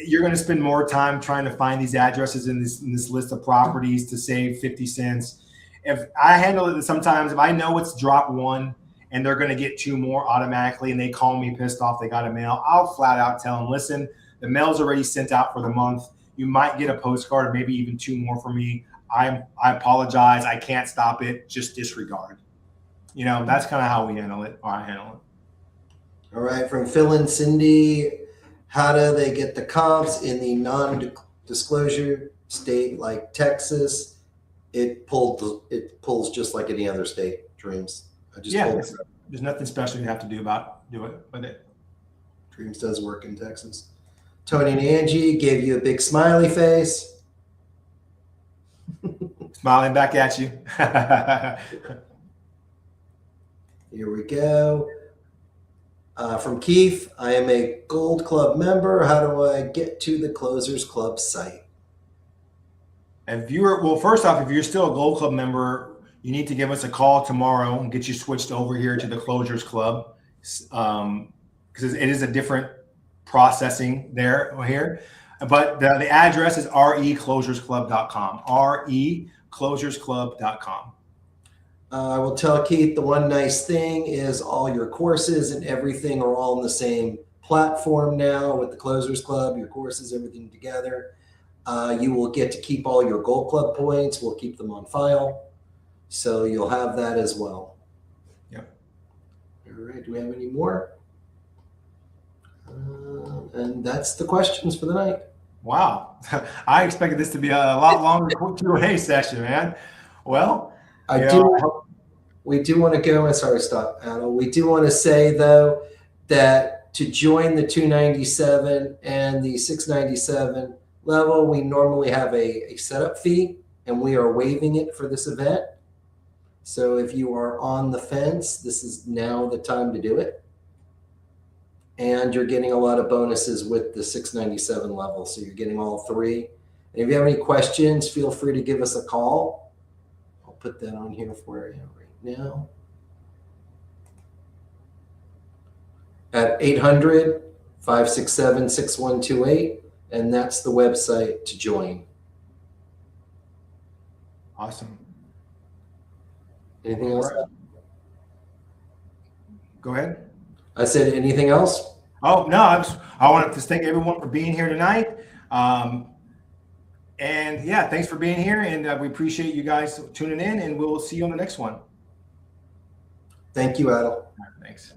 You're going to spend more time trying to find these addresses in this list of properties to save 50 cents. If I handle it sometimes, if I know it's drop 1 and they're going to get 2 more automatically and they call me pissed off they got a mail, I'll flat out tell them, listen, the mail's already sent out for the month. You might get a postcard or maybe even 2 more from me. I apologize. I can't stop it. Just disregard. That's kind of how we handle it, or I handle it. All right. From Phil and Cindy, how do they get the comps in the non-disclosure state like Texas? It pulls just like any other state, Dreams. There's nothing special you have to do it with it. Dreams does work in Texas. Tony and Angie gave you a big smiley face. Smiling back at you. Here we go. From Keith, I am a Gold Club member. How do I get to the Closers Club site? First off, if you're still a Gold Club member, you need to give us a call tomorrow and get you switched over here to the Closers Club, because it is a different processing here. But the address is reclosersclub.com. reclosersclub.com. I will tell Keith the one nice thing is all your courses and everything are all on the same platform now with the Closers Club, your courses, everything together. You will get to keep all your Gold Club points. We'll keep them on file. So you'll have that as well. Yep. All right. Do we have any more? And that's the questions for the night. Wow. I expected this to be a lot longer Q&A session, man. Well, we do want to go, and sorry, stop, Adel. We do want to say, though, that to join the 297 and the 697 level, we normally have a setup fee, and we are waiving it for this event. So if you are on the fence, this is now the time to do it. And you're getting a lot of bonuses with the 697 level. So you're getting all three. And if you have any questions, feel free to give us a call. I'll put that on here for you right now. At 800-567-6128. And that's the website to join. Awesome. Anything else? Go ahead. I said anything else? Oh, no, I wanted to thank everyone for being here tonight. And yeah, thanks for being here. And we appreciate you guys tuning in, and we'll see you on the next one. Thank you, Adel. Thanks.